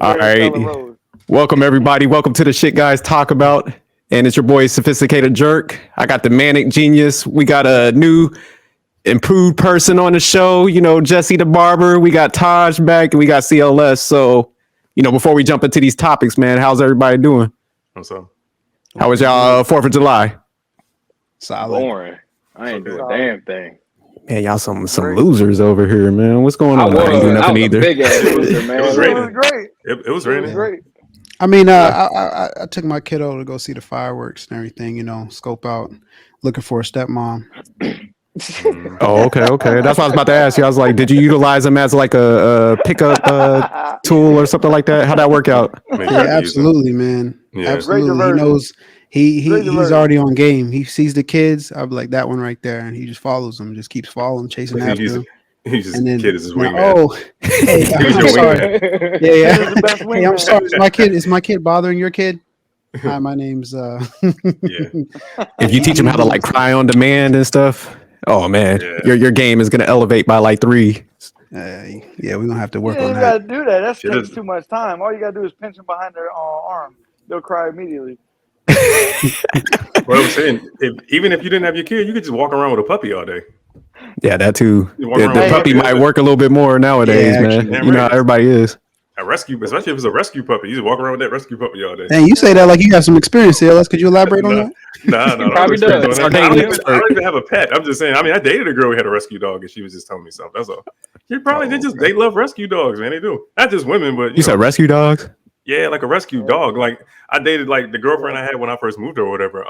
All right. Welcome, everybody. Welcome to the Shit Guys Talk About. And it's your boy, Sophisticated Jerk. I got the Manic Genius. We got a new improved person on the show. You know, Jessie the Barber. We got Taj back and we got CLS. So, you know, before we jump into these topics, man, how's everybody doing? What's up? How was y'all 4th of July? Solid. Boring. I ain't do a damn thing. Man, y'all some losers over here, man. What's going on? I ain't do nothing was either. a big ass loser, man. It was raining. Great. It was raining. Great. I mean, I took my kiddo to go see the fireworks and everything, you know, scope out, looking for a stepmom. Oh, okay. That's what I was about to ask you. I was like, did you utilize them as like a pickup tool or something like that? How'd that work out? Yeah, absolutely, man. Yeah. Absolutely. He knows he's already on game. He sees the kids. I'll be like, that one right there, and he just follows them, just keeps following, chasing after them. He's just And then, kid is his wingman. Oh, hey, I'm sorry. Yeah. Hey, I'm sorry. Is my kid bothering your kid? Hi, my name's Yeah. If you teach him how to like cry on demand and stuff, oh man, your game is gonna elevate by like 3. Yeah, we're gonna have to work on You that. gotta do that. That takes too much time. All you gotta do is pinch them behind their arm. They'll cry immediately. What I'm saying, even if you didn't have your kid, you could just walk around with a puppy all day. Yeah, that too. The puppy with might work a little bit more nowadays, man. Yeah, you know how everybody is. A rescue, especially if it's a rescue puppy, you just walk around with that rescue puppy all day. Hey, you say that like you have some experience, CLS. Could you elaborate on that? No. Probably does. I don't even have a pet. I'm just saying. I mean, I dated a girl who had a rescue dog, and she was just telling me something. That's all. She probably they love rescue dogs, man. They do. Not just women, but you said rescue dogs. Yeah, like a rescue dog. Like I dated like the girlfriend I had when I first moved or whatever.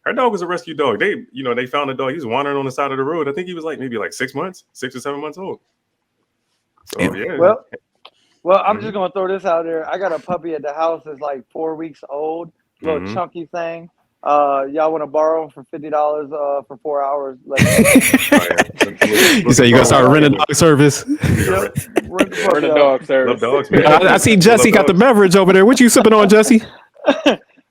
Her dog was a rescue dog. They found a dog. He was wandering on the side of the road. I think he was like maybe like 6 months, 6 or 7 months old. So yeah. Well, I'm just gonna throw this out there. I got a puppy at the house that's like 4 weeks old, little chunky thing. Y'all want to borrow him for $50 for 4 hours? You say you gonna start renting dog service? Rent a dog service. Love dogs, man. I see Jessie got the beverage over there. What you sipping on, Jessie?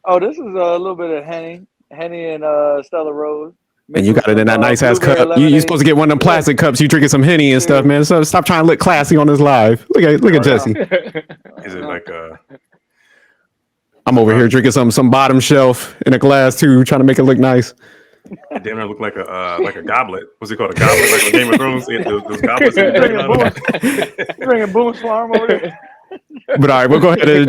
Oh, this is a little bit of Henny and Stella Rose. And you got it in that nice ass cup. You're supposed to get one of them plastic cups. You drinking some Henny and stuff, man. So stop trying to look classy on this live. Look at Jessie. Is it like I'm over here drinking some bottom shelf in a glass too, trying to make it look nice. Damn, it look like a goblet. What's it called? A goblet, like Game of Thrones. Those goblets. Bringing Boom Swarm over there. But all right, we'll go ahead and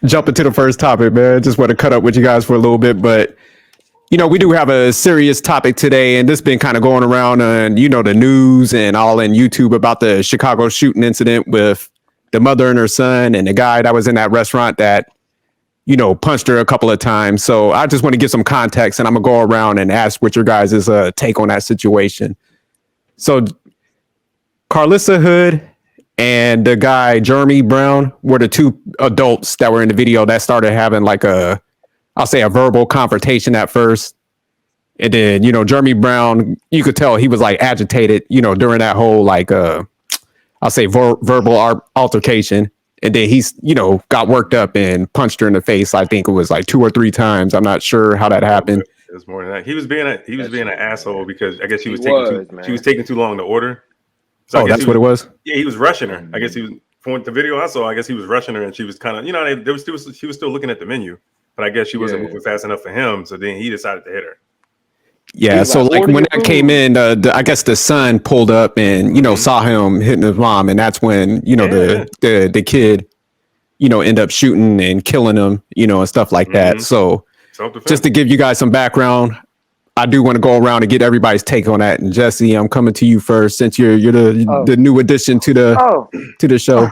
jump into the first topic, man. Just want to cut up with you guys for a little bit, but you know, we do have a serious topic today, and this has been kind of going around on, you know, the news and all in YouTube about the Chicago shooting incident with the mother and her son and the guy that was in that restaurant that, you know, punched her a couple of times. So I just want to give some context, and I'm gonna go around and ask what your guys' take on that situation. So Carlishia Hood and the guy Jeremy Brown were the two adults that were in the video that started having like I'll say a verbal confrontation at first. And then, you know, Jeremy Brown, you could tell he was like agitated, you know, during that whole like, I'll say verbal altercation. And then he's, you know, got worked up and punched her in the face. I think it was like 2 or 3 times. I'm not sure how that happened. It was more than that. He was being an asshole because I guess she was taking too long to order. So that's what it was? Yeah, he was rushing her. I guess he was, from the video I saw, I guess he was rushing her and she was kind of, you know, she was still looking at the menu. But I guess she wasn't moving fast enough for him, so then he decided to hit her. Yeah, so like when that came in, I guess the son pulled up and, you know, saw him hitting his mom, and that's when, you know, the kid, you know, end up shooting and killing him, you know, and stuff like that. So just to give you guys some background, I do want to go around and get everybody's take on that. And Jessie, I'm coming to you first since you're the new addition to the show.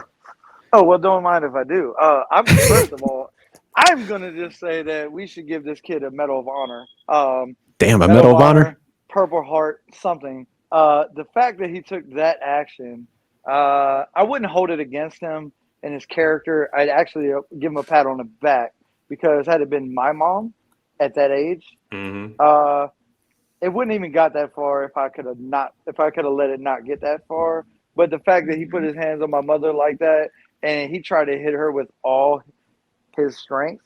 Oh, well, don't mind if I do. First of all, I'm going to just say that we should give this kid a Medal of Honor. Damn, a Medal of Honor? Purple Heart, something. The fact that he took that action, I wouldn't hold it against him and his character. I'd actually give him a pat on the back because had it been my mom at that age, it wouldn't even got that far if I could have let it not get that far. But the fact that he put his hands on my mother like that and he tried to hit her with all his strength,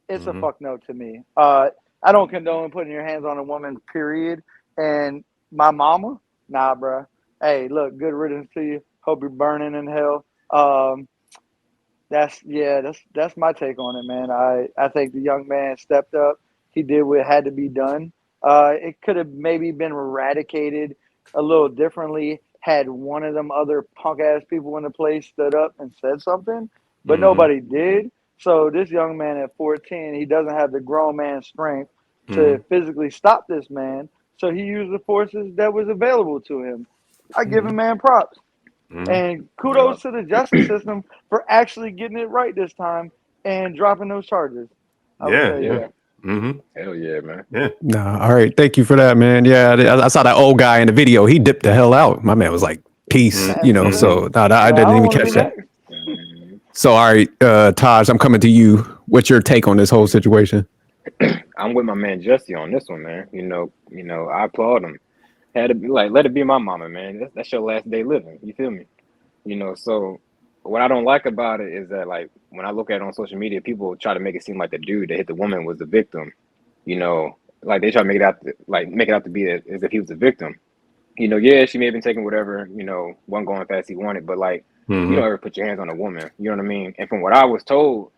it's a fuck no to me. I don't condone putting your hands on a woman, period. And my mama, nah, bruh. Hey, look, good riddance to you. Hope you're burning in hell. That's my take on it, man. I think the young man stepped up. He did what had to be done. It could have maybe been eradicated a little differently had one of them other punk ass people in the place stood up and said something, but Mhm. nobody did. So this young man at 14, he doesn't have the grown man strength to Mhm. physically stop this man. So he used the forces that was available to him. I give him Mhm. man props. Mhm. And Yeah. kudos to the justice system for actually getting it right this time and dropping those charges. I would Yeah. say, Yeah. Yeah. yeah. Mhm. Hell yeah, man. Yeah. Nah, all right. Thank you for that, man. Yeah, I saw that old guy in the video. He dipped the hell out. My man was like, peace, That's the Mhm. thing. So no, I No, I didn't don't even want to be catch that. next. Mhm. So, all right, Taj, I'm coming to you. What's your take on this whole situation? I'm with my man Jesse on this one, man. I applaud him. Had to be like, let it be my mama, man. That's your last day living. You feel me? So what I don't like about it is that like when I look at it on social media, people try to make it seem like the dude that hit the woman was the victim. You know, like they try to make it out to be as if he was the victim. Yeah, she may have been taking whatever, wasn't going fast he wanted, but like you don't Mhm. ever put your hands on a woman. You know what I mean? And from what I was told,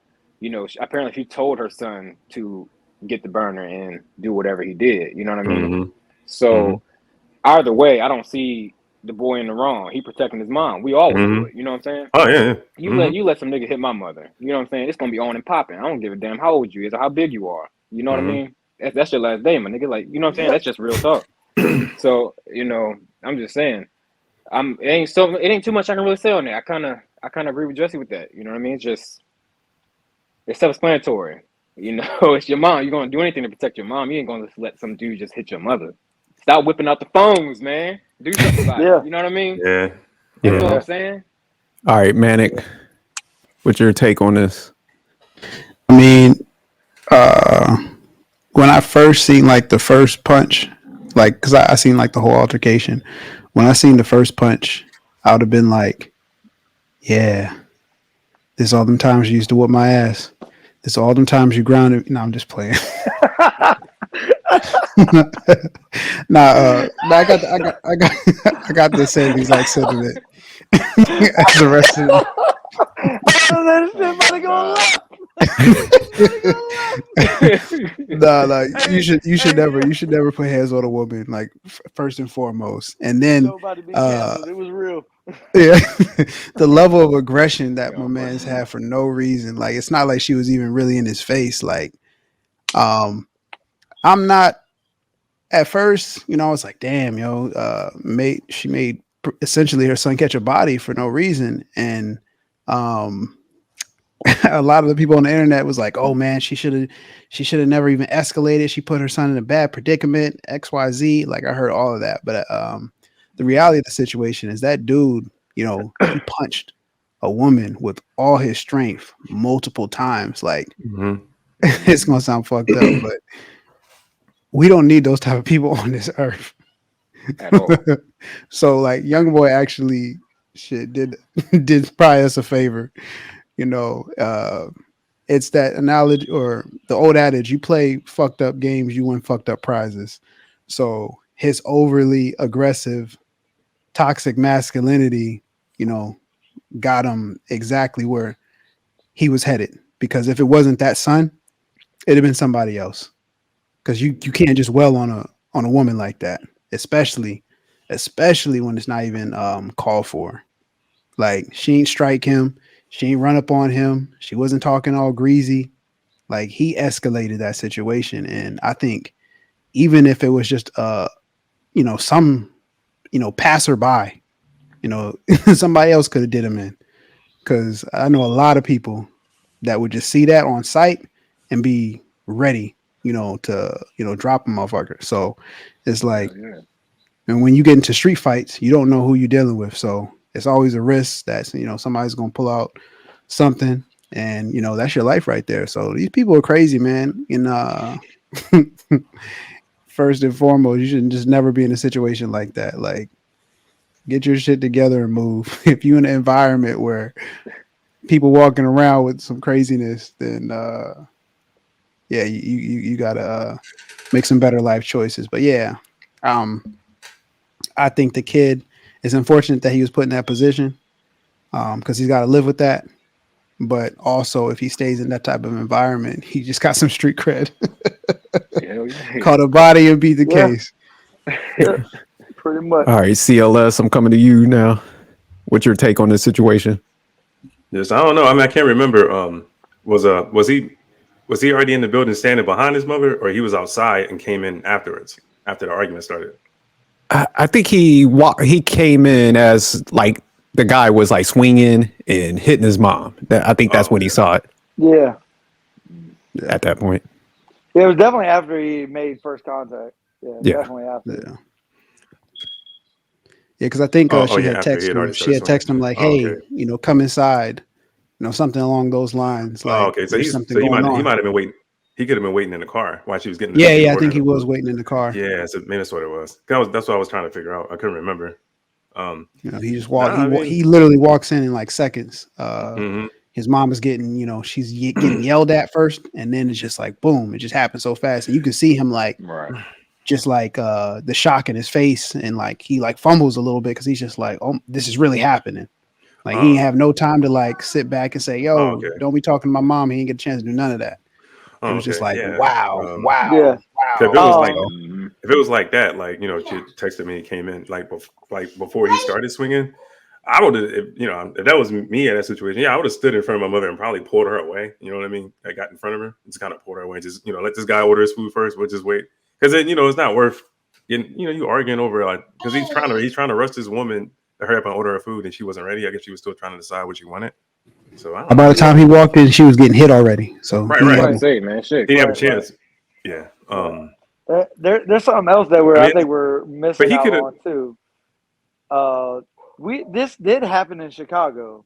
apparently she told her son to get the burner and do whatever he did. You know what I mean? Mhm. Mhm. So either way, I don't see the boy in the wrong. He protecting his mom. We always Mhm. would. You know what I'm saying? Oh yeah. Yeah. You let some nigga hit my mother. You know what I'm saying? It's gonna be on and popping. I don't give a damn how old you is or how big you are. You know what I Mhm. mean? That's your last day, my nigga. Like, you know what I'm saying? That's just real talk. So, I'm just saying. It ain't too much I can really say on that. I kinda agree with Jesse with that. You know what I mean? It's self-explanatory. It's your mom. You're gonna do anything to protect your mom. You ain't gonna just let some dude just hit your mother. Stop whipping out the phones, man. Do something about it. Yeah, You know what I mean? Yeah. That's all Yeah. I'm yeah. saying. All right, Manic, what's your take on this? I mean, uh, when I first seen like the first punch, like, cause I seen like the whole altercation. When I seen the first punch, I would have been like, yeah, this all them times you used to whoop my ass. This all them times you grounded. No, I'm just playing. Nah, I got the same exact sentiment as the rest of them. That shit Oh about my to go god. left. About to go Nah, like left. you should Hey, never put hands on a woman. Like first and foremost, and then show about to be uh canceled. It was real. yeah, the level of aggression that my God man's mercy. had for no reason. Like it's not like she was even really in his face. Like um, I'm not at first. I was like, damn, yo, she made essentially her son catch a body for no reason, and um a lot of the people on the internet was like, "Oh man, she should have never even escalated. She put her son in a bad predicament. XYZ." Like I heard all of that, but the reality of the situation is that dude, he punched a woman with all his strength multiple times. Like Mhm. it's gonna sound fucked up, but we don't need those type of people on this earth. At all. So like, young boy actually shit did probably us a favor, you know. It's that analogy or the old adage, you play fucked up games, you win fucked up prizes. So his overly aggressive, toxic masculinity, you know, got him exactly where he was headed. Because if it wasn't that son, it'd have been somebody else. Because you can't just well on a woman like that, especially when it's not even called for. Like she ain't strike him, she ain't run up on him, she wasn't talking all greasy. Like he escalated that situation, and I think even if it was just some passerby, somebody else could have did him in. Because I know a lot of people that would just see that on site and be ready, to drop a motherfucker. So it's like, Hell yeah. and when you get into street fights, you don't know who you're dealing with. So it's always a risk that somebody's gonna pull out something, and that's your life right there. So these people are crazy, man. And first and foremost, you should just never be in a situation like that. Like, get your shit together and move. If you're in an environment where people walking around with some craziness, then yeah, you gotta make some better life choices. But yeah, um, I think the kid is unfortunate that he was put in that position because he's got to live with that. but also if he stays in that type of environment, he just got some street cred. Hell yeah. Caught a body and beat the Yeah. case. Yeah, pretty much. All right, CLS, I'm coming to you now. What's your take on this situation? Yes, I don't know. I mean, I can't remember. Was he already in the building standing behind his mother, or he was outside and came in afterwards after the argument started? I think he came in as like the guy was like swinging and hitting his mom. I think that's when he saw it Yeah. at that point. It was definitely after he made first contact. Yeah, Yeah. definitely after. Yeah. Yeah, because I think Oh, she yeah, had after he texted had him. already She had started texted him like, swinging. "Hey, Oh, okay. you know, come inside." You know, something along those lines. Like, Okay, so there's something he going might on. have been waiting. He could have been waiting in the car while she was getting. Yeah, getting I think he ordered. was waiting in the car. Yeah, so maybe that's what it was. That's what I was trying to figure out. I couldn't remember. You know, he just walked. Nah, I mean- He literally walks in like seconds. Mhm. His mom is getting, she's getting yelled at first, and then it's just like boom, it just happens so fast, and you can see him like Right. just like the shock in his face, and like he like fumbles a little bit because he's just like, oh, this is really happening. Like he ain't have no time to like sit back and say, yo, okay. don't be talking to my mom. He ain't get a chance to do none of that. It was just like, yeah. wow, Yeah. wow. If it was like Mhm. if it was like that, like she texted me and came in like before he started swinging, I would have, if that was me in that situation, I would have stood in front of my mother and probably pulled her away. You know what I mean? I got in front of her, just kind of pulled her away, and just let this guy order his food first. We'll just wait, because then it's not worth getting you arguing over like, because he's trying to rush this woman to hurry up and order her food, and she wasn't ready. I guess she was still trying to decide what she wanted. So I don't know. By the time he walked in, she was getting hit already. So Right, he right. had- Like I say, man, shit. He didn't have a Right, chance. Yeah. There's something else that I think we're missing he out could've- on too. This did happen in Chicago,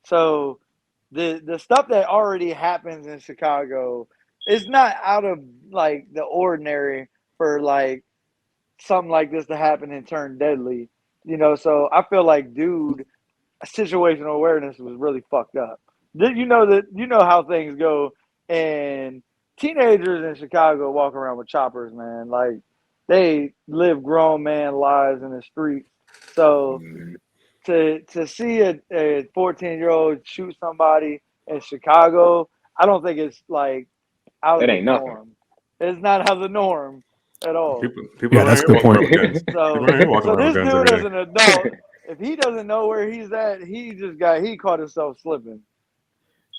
so the stuff that already happens in Chicago is not out of like the ordinary for like something like this to happen and turn deadly. So I feel like, dude, situational awareness was really fucked up. You know how things go, and teenagers in Chicago walk around with choppers, man. Like they live grown man lives in the streets. So Mhm. to see a 14-year-old shoot somebody in Chicago, I don't think it's like out It of the ain't nothing. norm. It's not out of the norm at all. People Yeah, around that's here a good walking point. around with guns. So, People around here walking so around this with guns dude every as day. an adult, if he doesn't know where he's at, he caught himself slipping.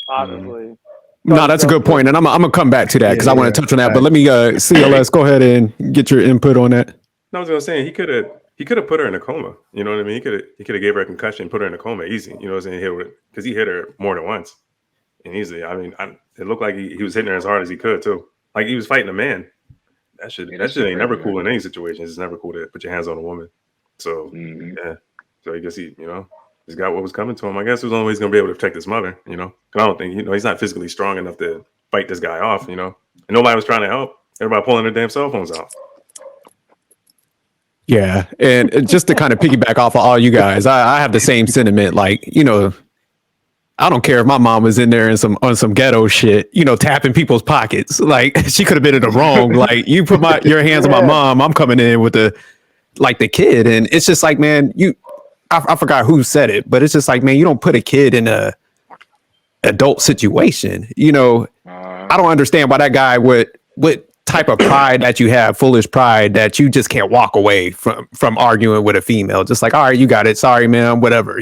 Honestly. No, that's a good point, and I'm gonna come back to that because I want to touch on that. But let me CLS, go ahead and get your input on that. No, I was gonna say he could have put her in a coma. You know what I mean? He could have gave her a concussion, put her in a coma easy. You know what I'm saying? Because he hit her more than once and easily. I mean, it looked like he was hitting her as hard as he could too. Like he was fighting a man. That shit ain't never cool in any situation. It's never cool to put your hands on a woman. So Mhm. yeah. So I guess he's got what was coming to him. I guess it was the only way he's gonna be able to protect his mother. 'Cause I don't think he's not physically strong enough to fight this guy off. And nobody was trying to help. Everybody pulling their damn cell phones out. Yeah, and just to kind of piggyback off of all you guys, I have the same sentiment. Like, I don't care if my mom was in there on some ghetto shit, tapping people's pockets. Like she could have been in the wrong. Like you put your hands on my mom, I'm coming in with the kid, and it's just like, man, I forgot who said it, but it's just like, man, you don't put a kid in a adult situation. I don't understand why that guy what type of pride that you have, foolish pride that you just can't walk away from arguing with a female. Just like, all right, you got it. Sorry, man, whatever.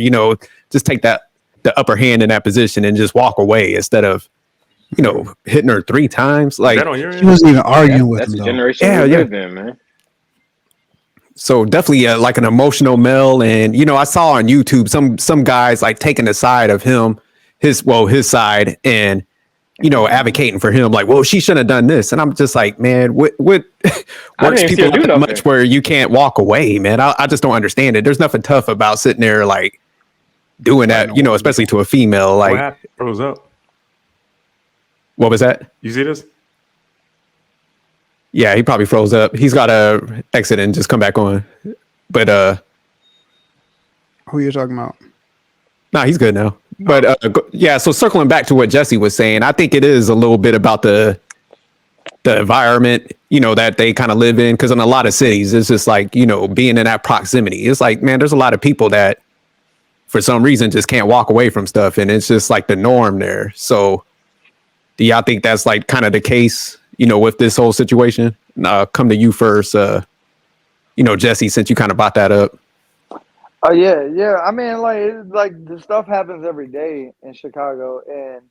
Just take the upper hand in that position and just walk away instead of, hitting her 3 times. Like That on your She end? wasn't even arguing with That's him the though. generation Yeah, we yeah. live in, man. So definitely like an emotional male. And, I saw on YouTube some guys like taking the side of him, his side, and, advocating for him, like, well, she shouldn't have done this. And I'm just like, man, what works even see people her do that nothing. much where you can't walk away, man? I just don't understand it. There's nothing tough about sitting there like doing that, especially to a female. What Like, happened? Froze up. what was that? You see this? Yeah, he probably froze up. He's got to exit and just come back on. But Who you talking about? nah, he's good now. But yeah, so circling back to what Jessie was saying, I think it is a little bit about the environment, that they kind of live in. Because in a lot of cities, it's just like, being in that proximity. It's like, man, there's a lot of people that for some reason just can't walk away from stuff, and it's just like the norm there. So do y'all think that's like kind of the case, with this whole situation? Come to you first, Jessie, since you kind of brought that up. Oh yeah. I mean, like the stuff happens every day in Chicago, and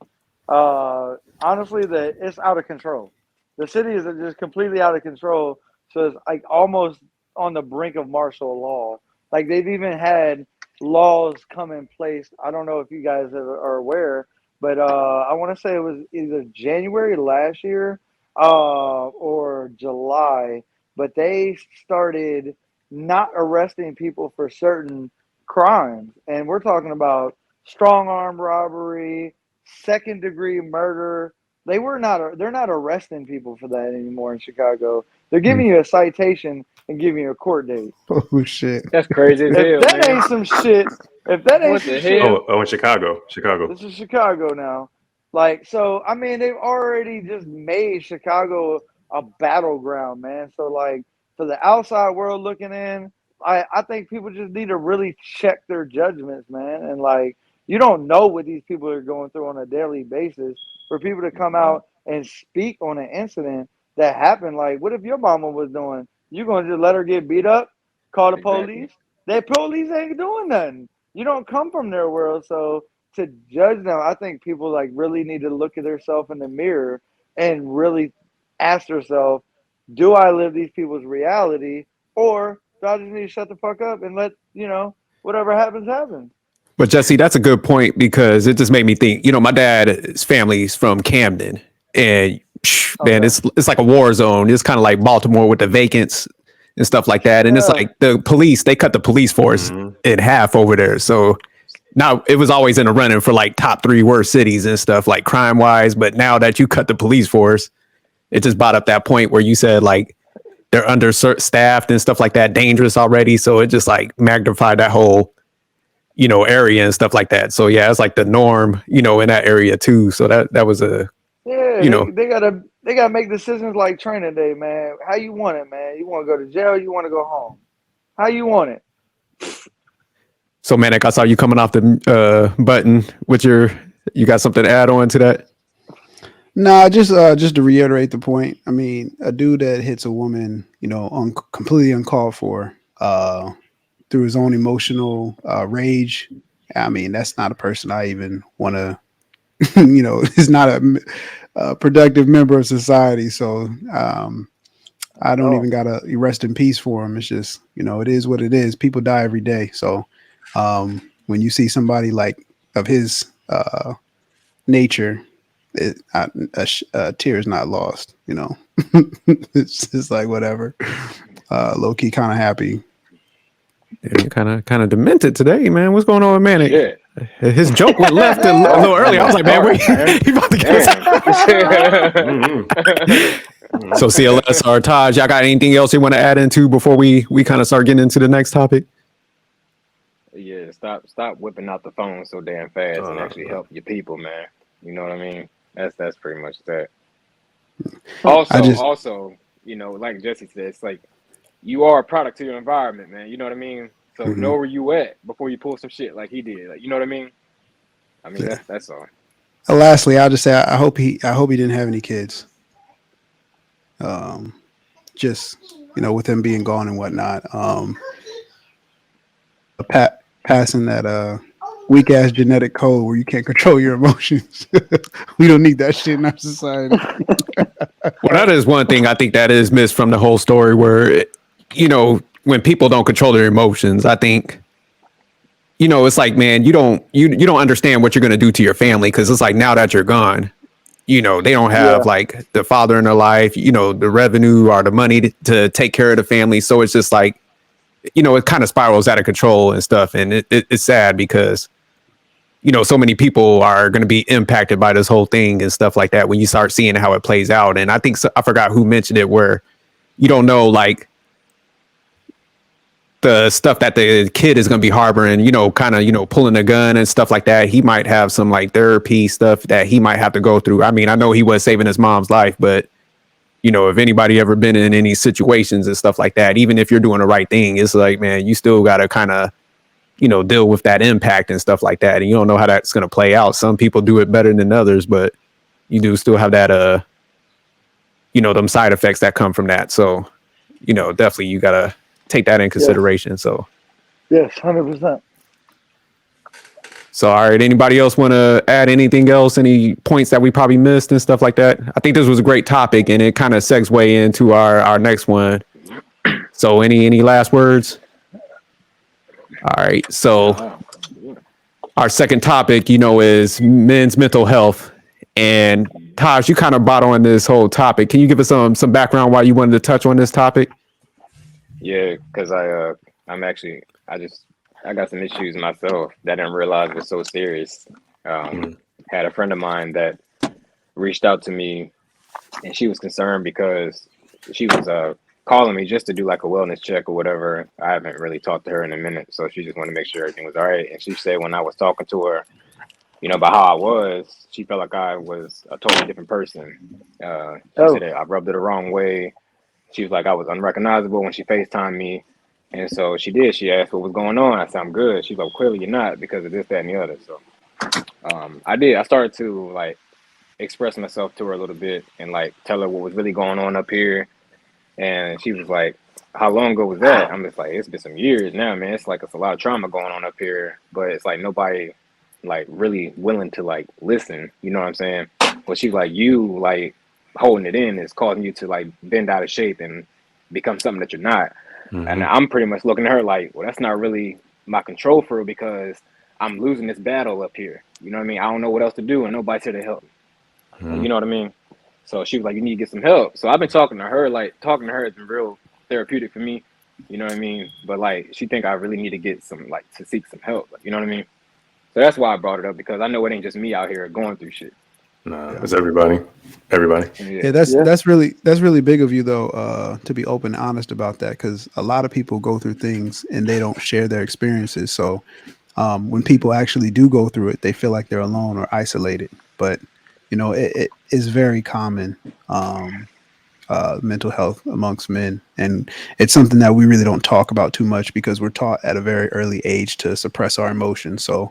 honestly, it's out of control. The city is just completely out of control. So it's like almost on the brink of martial law. Like they've even had laws come in place. I don't know if you guys are aware, but I want to say it was either January last year or July. But they started not arresting people for certain crimes, and we're talking about strong arm robbery, second degree murder. They're not arresting people for that anymore in Chicago. They're giving you a citation and giving you a court date. Oh shit. That's crazy as hell, If that man. ain't some shit, if that ain't What some the shit, hell? Oh, in Chicago. this is Chicago now. Like, so I mean, they've already just made Chicago a battleground, man. So like, for the outside world looking in, I think people just need to really check their judgments, man. And like, you don't know what these people are going through on a daily basis. For people to come out and speak on an incident that happened, like, what if your mama was doing? You gonna just let her get beat up? Call the police? The police ain't doing nothing. You don't come from their world, so to judge them, I think people like really need to look at themselves in the mirror and really ask themselves, do I live these people's reality, or do I just need to shut the fuck up and let whatever happens happens? But Jesse, that's a good point, because it just made me think, my dad's family's from Camden, and man, it's like a war zone. It's kind of like Baltimore with the vacants and stuff like that. And it's like the police, they cut the police force in half over there. So now it was always in the running for like top 3 worst cities and stuff, like crime wise. But now that you cut the police force, it just brought up that point where you said like they're understaffed and stuff like that, dangerous already. So it just like magnified that whole area and stuff like that. So yeah, it's like the norm, in that area too. So that was a, they gotta make decisions like training day, man. How you want it, man? You want to go to jail? You want to go home? How you want it? So Manic, I saw you coming off the button with you got something to add on to that? Nah, just to reiterate the point. I mean, a dude that hits a woman, completely uncalled for, through his own emotional rage. I mean, that's not a person I even want to, is not a productive member of society. So I don't even gotta rest in peace for him. It's just, it is what it is. People die every day. So when you see somebody like of his nature, a tear is not lost. It's just like whatever. Low key, kind of happy. Yeah, you're kind of demented today, man. What's going on with Manic? Yeah. His joke went left a little early. I was like, man, he about to get us. So CLS or Taj, y'all got anything else you want to add into before we kind of start getting into the next topic? Yeah, stop whipping out the phone so damn fast and actually help your people, man. You know what I mean? That's pretty much that. Also, like Jessie said, it's like you are a product to your environment, man. You know what I mean? So know where you at before you pull some shit like he did. Like, you know what I mean? That's all. Lastly, I'll just say I hope he didn't have any kids. Just with him being gone and whatnot. Passing that weak ass genetic code where you can't control your emotions. We don't need that shit in our society. Well, that is one thing I think that is missed from the whole story, where when people don't control their emotions, I think it's like, man, you don't understand what you're going to do to your family, because it's like, now that you're gone, they don't have like the father in their life, the revenue or the money to take care of the family. So it's just like, it kind of spirals out of control and stuff. And it's sad because, so many people are going to be impacted by this whole thing and stuff like that when you start seeing how it plays out. And I think, I forgot who mentioned it, where you don't know, like, the stuff that the kid is going to be harboring, kind of, pulling a gun and stuff like that. He might have some like therapy stuff that he might have to go through. I mean, I know he was saving his mom's life, but if anybody ever been in any situations and stuff like that, even if you're doing the right thing, it's like, man, you still got to kind of, deal with that impact and stuff like that. And you don't know how that's going to play out. Some people do it better than others, but you do still have that, them side effects that come from that. So, definitely you got to take that in consideration. Yes. So, yes, 100%. So, all right. Anybody else want to add anything else? Any points that we probably missed and stuff like that? I think this was a great topic, and it kind of segues into our next one. So, any last words? All right. So, our second topic, is men's mental health. And Taj, you kind of brought on this whole topic. Can you give us some background why you wanted to touch on this topic? Yeah, because I got some issues myself that I didn't realize was so serious. Had a friend of mine that reached out to me, and she was concerned because she was calling me just to do like a wellness check or whatever. I haven't really talked to her in a minute, so she just wanted to make sure everything was all right. And she said when I was talking to her, about how I was, she felt like I was a totally different person. She said I rubbed it the wrong way. She was like I was unrecognizable when she FaceTimed me. And so she did. She asked what was going on. I said, I'm good. She's like, clearly you're not because of this, that, and the other. So I did. I started to like express myself to her a little bit and like tell her what was really going on up here. And she was like, how long ago was that? I'm just like, it's been some years now, man. It's like it's a lot of trauma going on up here. But it's like nobody like really willing to like listen. You know what I'm saying? But she's like, you like holding it in is causing you to like bend out of shape and become something that you're not. Mm-hmm. And I'm pretty much looking at her like, well, that's not really my control for her because I'm losing this battle up here. You know what I mean? I don't know what else to do and nobody's here to help me. Mm-hmm. You know what I mean? So she was like, you need to get some help. So I've been talking to her, like talking to her has been real therapeutic for me. You know what I mean? But like, she think I really need to get some, like to seek some help. You know what I mean? So that's why I brought it up because I know it ain't just me out here going through shit. Nah, it's everybody. Yeah, that's really big of you though, to be open and honest about that, because a lot of people go through things and they don't share their experiences. So when people actually do go through it, they feel like they're alone or isolated. But it is very common, mental health amongst men, and it's something that we really don't talk about too much because we're taught at a very early age to suppress our emotions. So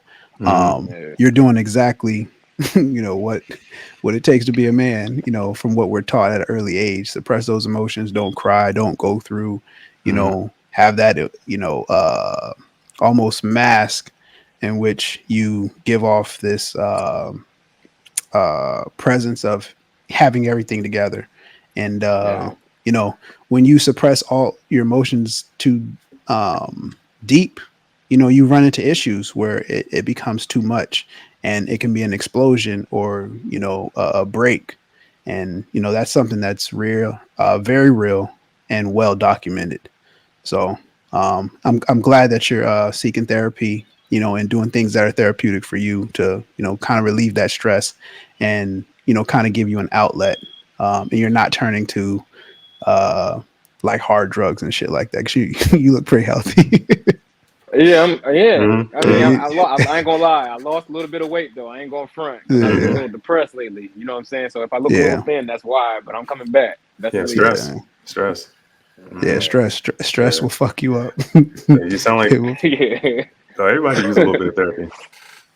you're doing exactly what it takes to be a man, from what we're taught at an early age. Suppress those emotions, don't cry, don't go through, have that, almost mask in which you give off this presence of having everything together. And, when you suppress all your emotions too deep, you run into issues where it becomes too much. And it can be an explosion or, a break. And, that's something that's real, very real and well documented. So I'm glad that you're seeking therapy, and doing things that are therapeutic for you to, kind of relieve that stress and, kind of give you an outlet. And you're not turning to like hard drugs and shit like that. 'Cause you look pretty healthy. Yeah. Mm-hmm. I mean, I ain't gonna lie. I lost a little bit of weight though. I ain't going front. I've been a little depressed lately. You know what I'm saying? So if I look a little thin, that's why. But I'm coming back. That's really stress. Yeah, stress will fuck you up. You sound like So everybody uses a little bit of therapy.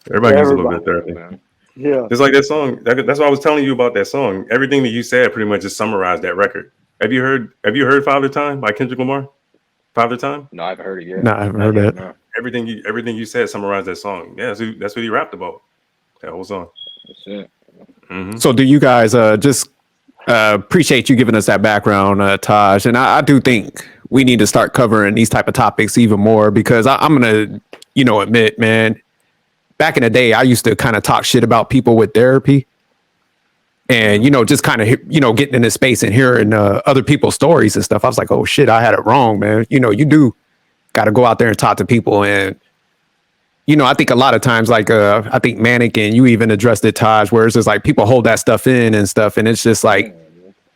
Everybody uses a little bit of therapy. Man. Yeah, it's like that song. That's why I was telling you about that song. Everything that you said pretty much just summarized that record. Have you heard "Father Time" by Kendrick Lamar? Father Time? No, I haven't heard it yet. No, I haven't heard that. No. Everything you said summarized that song. Yeah, that's what he rapped about. That whole song. That's it. Mm-hmm. So do you guys just appreciate you giving us that background, Taj? And I do think we need to start covering these type of topics even more because I'm gonna, admit, man, back in the day, I used to kind of talk shit about people with therapy. And, just kind of, getting in this space and hearing other people's stories and stuff. I was like, oh, shit, I had it wrong, man. You do got to go out there and talk to people. And, I think a lot of times, like, I think Manic and you even addressed it, Taj, where it's just like people hold that stuff in and stuff. And it's just like,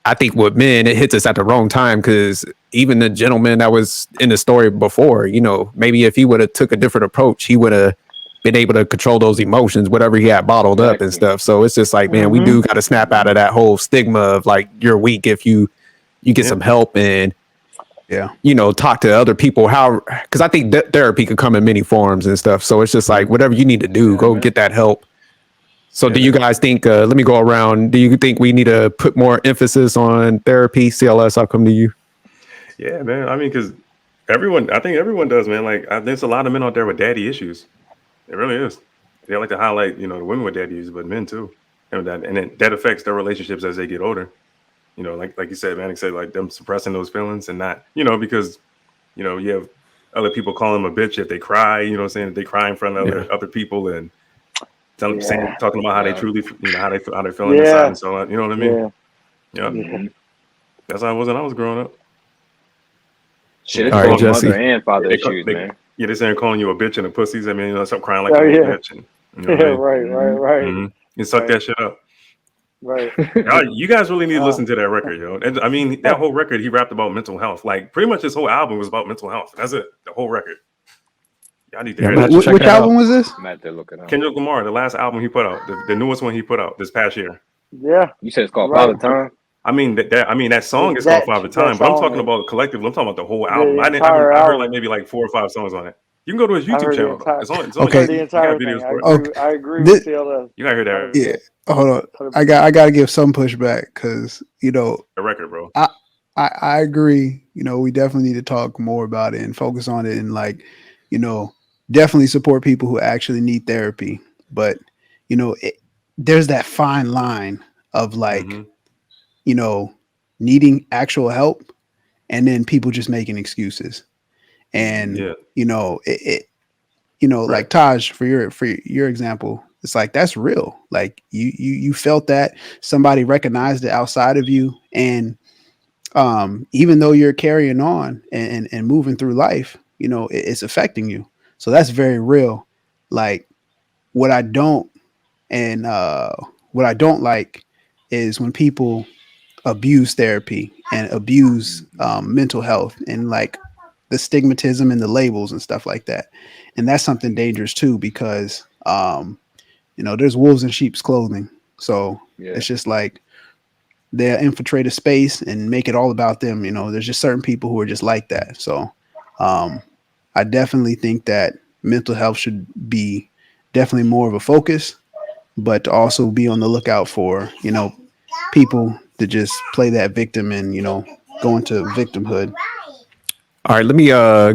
I think with men, it hits us at the wrong time because even the gentleman that was in the story before, maybe if he would have took a different approach, he would have been able to control those emotions, whatever he had bottled up and stuff. So it's just like, man, we do got to snap out of that whole stigma of like, you're weak if you get some help. And talk to other people, because I think therapy could come in many forms and stuff. So it's just like whatever you need to do, go get that help. So do you guys think, let me go around, do you think we need to put more emphasis on therapy? CLS, I'll come to you. Yeah, man. I mean, because I think everyone does, man. Like, there's a lot of men out there with daddy issues. It really is. They like to highlight, the women with daddy issues, but men too. And that affects their relationships as they get older. Like you said, Manic said, like them suppressing those feelings and not, because, you have other people call them a bitch if they cry, saying that they cry in front of other people and talking about how they truly, how they're feeling inside and so on. You know what I mean? Yeah. That's how it was when I was growing up. Shit, it's All right, both Jessie. mother and father issues, man. Yeah, they're saying calling you a bitch and a pussies. I mean, stop crying like a bitch. And, Right. And suck that shit up. Right. You guys really need to listen to that record, yo. And I mean, that whole record, he rapped about mental health. Like, pretty much his whole album was about mental health. That's it. The whole record. Y'all need to hear that. Which album was this? I'm at there looking up. Kendrick Lamar, the last album he put out, the newest one he put out this past year. Yeah. You said it's called Father Time? I mean, that song is called Father Time, but I'm talking about collectively. I'm talking about the whole album. I heard like maybe like 4 or 5 songs on it. You can go to his YouTube channel. It's on okay. The entire thing. I agree with CLS. You gotta hear that. Yeah. Hold on. I got to give some pushback because the record, bro. I agree. We definitely need to talk more about it and focus on it and definitely support people who actually need therapy. But there's that fine line of needing actual help and then people just making excuses. And like Taj, for your example, it's like that's real. Like you felt that somebody recognized it outside of you, and even though you're carrying on and moving through life, it's affecting you. So that's very real. Like what I don't like is when people abuse therapy and abuse mental health and like the stigmatism and the labels and stuff like that. And that's something dangerous too, because there's wolves in sheep's clothing. So it's just like they'll infiltrate a space and make it all about them. There's just certain people who are just like that. So I definitely think that mental health should be definitely more of a focus, but to also be on the lookout for, people to just play that victim and, go into victimhood. All right, let me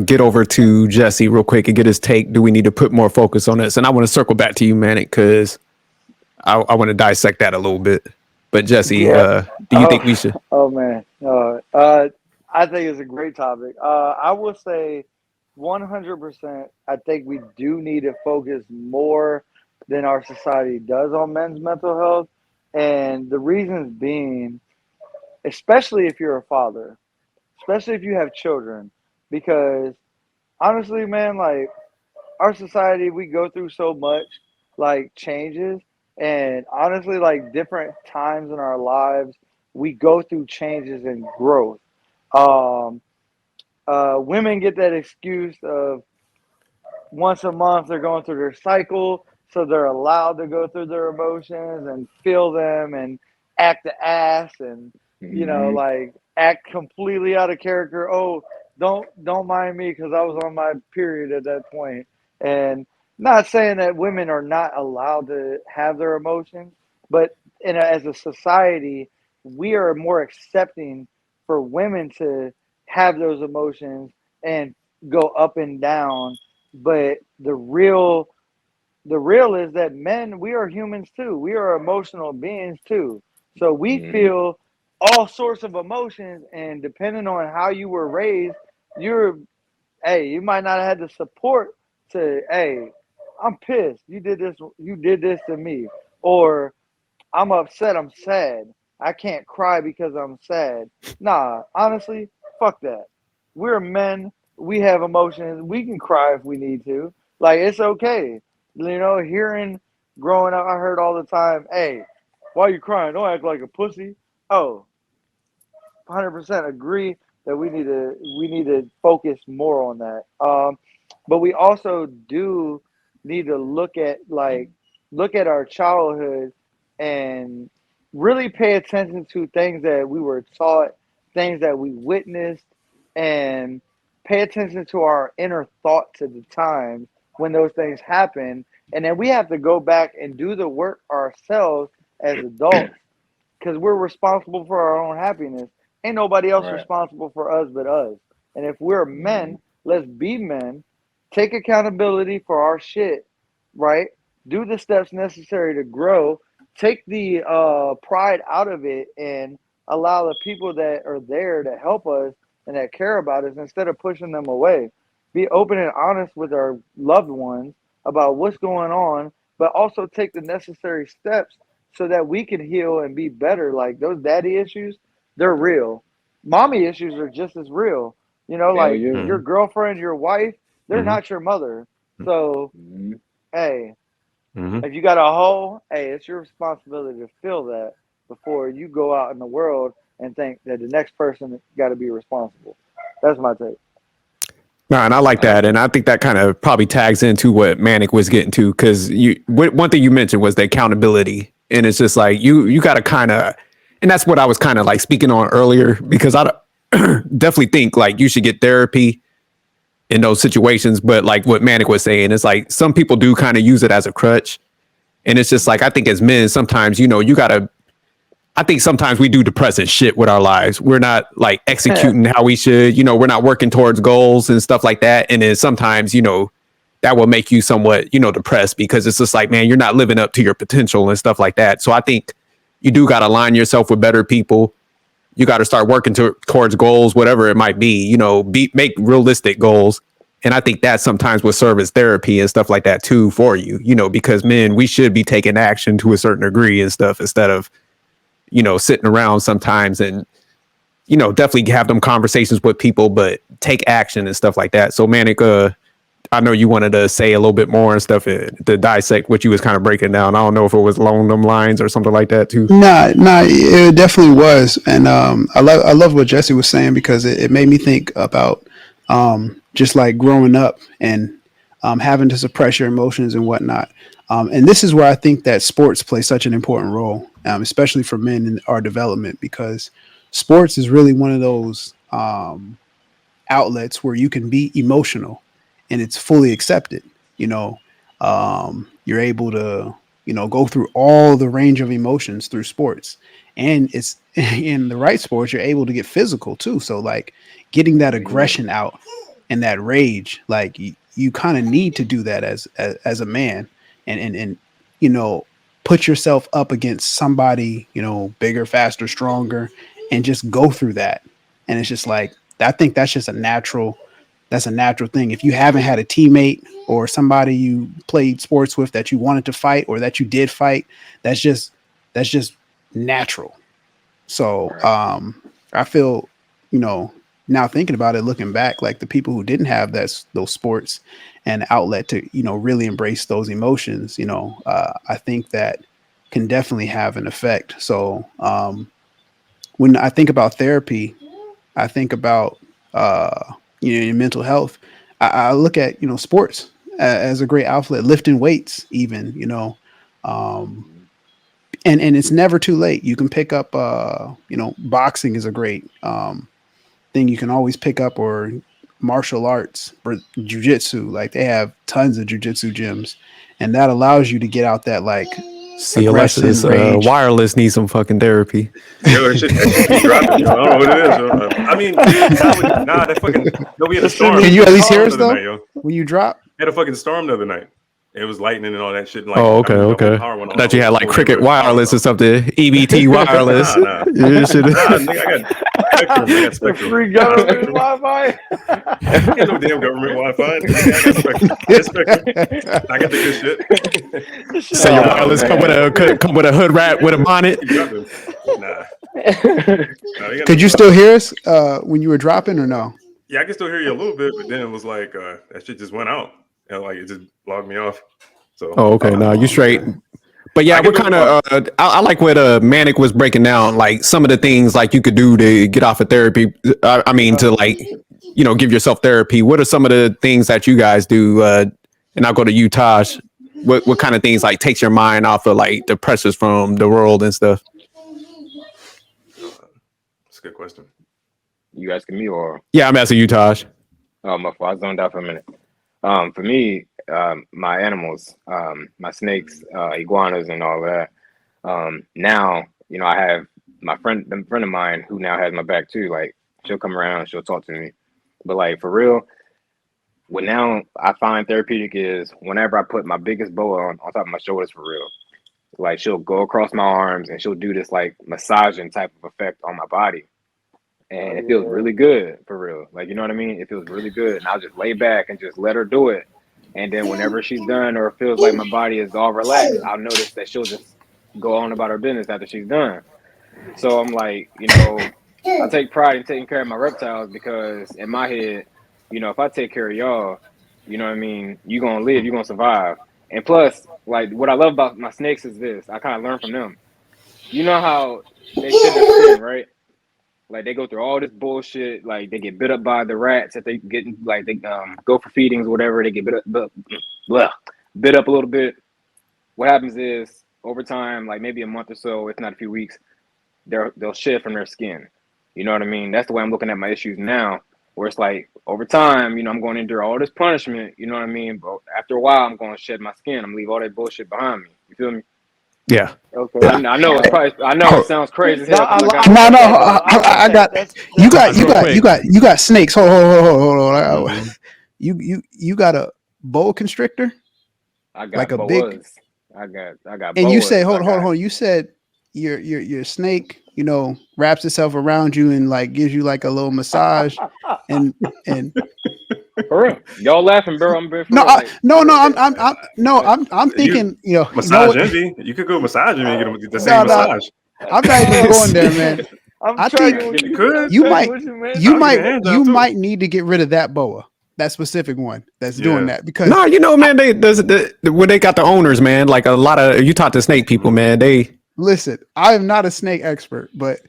get over to Jessie real quick and get his take. Do we need to put more focus on this? And I want to circle back to you, Manic, because I want to dissect that a little bit. But Jessie, do you think we should? Oh man, I think it's a great topic. I will say 100%. I think we do need to focus more than our society does on men's mental health, and the reasons being, especially if you're a father, especially if you have children, because honestly, man, like our society, we go through so much like changes, and honestly, like different times in our lives, we go through changes and growth. Women get that excuse of once a month they're going through their cycle, so they're allowed to go through their emotions and feel them and act the ass and like act completely out of character. Oh, don't mind me because I was on my period at that point. And not saying that women are not allowed to have their emotions, but as a society, we are more accepting for women to have those emotions and go up and down. But the real is that men, we are humans too. We are emotional beings too. So we feel all sorts of emotions, and depending on how you were raised, you might not have had the support to, hey, I'm pissed. You did this to me. Or I'm upset, I'm sad. I can't cry because I'm sad. Nah, honestly, fuck that. We're men. We have emotions. We can cry if we need to. Like, it's okay. Growing up, I heard all the time, hey, why are you crying? Don't act like a pussy. Oh, 100% agree that we need to focus more on that. But we also do need to look at our childhood and really pay attention to things that we were taught, things that we witnessed, and pay attention to our inner thoughts at the time when those things happen. And then we have to go back and do the work ourselves as adults because we're responsible for our own happiness. Ain't nobody else Right. responsible for us but us. And if we're men, let's be men, take accountability for our shit, right? Do the steps necessary to grow, take the pride out of it, and allow the people that are there to help us and that care about us instead of pushing them away. Be open and honest with our loved ones about what's going on, but also take the necessary steps so that we can heal and be better. Like those daddy issues, they're real. Mommy issues are just as real. You know, Hell like yeah. your girlfriend, your wife, they're not your mother. So, Mhm. hey, Mhm. if you got a hole, hey, it's your responsibility to fill that before you go out in the world and think that the next person got to be responsible. That's my take. No, and I like that, and I think that kind of probably tags into what Manic was getting to, because one thing you mentioned was the accountability, and it's just like you got to kind of, and that's what I was kind of like speaking on earlier, because I definitely think like you should get therapy in those situations, but like what Manic was saying, it's like some people do kind of use it as a crutch, and it's just like I think as men sometimes you gotta. I think sometimes we do depressing shit with our lives. We're not like executing how we should, we're not working towards goals and stuff like that. And then sometimes, that will make you somewhat, depressed, because it's just like, man, you're not living up to your potential and stuff like that. So I think you do got to align yourself with better people. You got to start working towards goals, whatever it might be, make realistic goals. And I think that sometimes will serve as therapy and stuff like that too for you, because men, we should be taking action to a certain degree and stuff instead of, sitting around sometimes, and, definitely have them conversations with people, but take action and stuff like that. So Manic, I know you wanted to say a little bit more and stuff to dissect what you was kind of breaking down. I don't know if it was along them lines or something like that too. Nah, it definitely was, and I love what Jessie was saying, because it made me think about just like growing up and having to suppress your emotions and whatnot. And this is where I think that sports play such an important role, especially for men in our development, because sports is really one of those outlets where you can be emotional and it's fully accepted. You're able to, go through all the range of emotions through sports. And it's in the right sports, you're able to get physical too. So like getting that aggression out and that rage, like you kind of need to do that as a man, and put yourself up against somebody, bigger, faster, stronger, and just go through that. And it's just like, I think that's a natural thing. If you haven't had a teammate or somebody you played sports with that you wanted to fight or that you did fight, that's just natural. So I feel, now thinking about it, looking back, like the people who didn't have those sports and outlet to, really embrace those emotions, I think that can definitely have an effect. So when I think about therapy, I think about your mental health. I look at sports as a great outlet, lifting weights, even and it's never too late. You can pick up boxing is a great thing you can always pick up, or martial arts or jujitsu. Like they have tons of jujitsu gyms, and that allows you to get out that like See, Alexis, wireless needs some fucking therapy. Yo, that shit keep dropping. Yo. I don't know what it is. Yo. I mean, that fucking. No, we had a storm. Can you at least hear us the though? night, yo. When you drop? We had a fucking storm the other night. It was lightning and all that shit. Like, oh, okay. I thought you had like Cricket Wireless or something. EBT Wireless. Nah. Nigga, I got Spectrum. Free government Wi-Fi. Ain't no damn government Wi-Fi. I got Spectrum. I got the good shit. So your wireless come with a hood rat with a bonnet. Nah. Could you still hear us when you were dropping, or no? Yeah, I can still hear you a little bit, but then it was like that shit just went out, and like it just logged me off. So. Oh, okay. No, you straight. But yeah, we're kind of. I like what Manic was breaking down, like some of the things like you could do to get off of therapy. I mean, to like, give yourself therapy. What are some of the things that you guys do? And I'll go to you, Tosh. What kind of things like takes your mind off of like the pressures from the world and stuff? That's a good question. You asking me or? Yeah, I'm asking you, Taj. Oh, my fault. I zoned out for a minute. For me, my animals, my snakes, iguanas, and all that. Now, you know, I have a friend of mine who now has my back too. Like, she'll come around, she'll talk to me. But like for real, what now I find therapeutic is whenever I put my biggest boa on top of my shoulders for real. Like she'll go across my arms and she'll do this like massaging type of effect on my body. And it feels really good for real. Like, you know what I mean? It feels really good. And I'll just lay back and just let her do it. And then whenever she's done or feels like my body is all relaxed, I'll notice that she'll just go on about her business after she's done. So I'm like, you know, I take pride in taking care of my reptiles because in my head, you know, if I take care of y'all, you know what I mean, you're going to live, you're going to survive. And plus, like, what I love about my snakes is this. I kind of learn from them. You know how they shed their skin, right? Like, they go through all this bullshit. Like, they get bit up by the rats. If they get, like, they go for feedings or whatever, they get bit up a little bit. What happens is, over time, like maybe a month or so, if not a few weeks, they'll shed from their skin. You know what I mean? That's the way I'm looking at my issues now, where it's like over time, you know, I'm going to endure all this punishment. You know what I mean? But after a while, I'm going to shed my skin. I'm gonna leave all that bullshit behind me. You feel me? Yeah. Okay. I know it's probably. I know it sounds crazy as hell. I got. You got snakes. Hold on. Mhm. You got a boa constrictor. I got like a boas. big. I got. And you boas. say, hold on. You said your snake, you know, wraps itself around you and like gives you like a little massage, and For real, y'all laughing, bro? I'm being for no, real. I'm thinking, you know, Massage envy. You could go massage him and get the same massage. I'm not even going there, man. I'm I tracking think with you you. could. I'm you tracking might- with you, man. You I'll get your hands might out, too. might need to get rid of that boa, that specific one that's doing Yeah. that, because No, you know, man, when they got the owners, man, like a lot of you talk to snake people, man, they listen, I am not a snake expert, but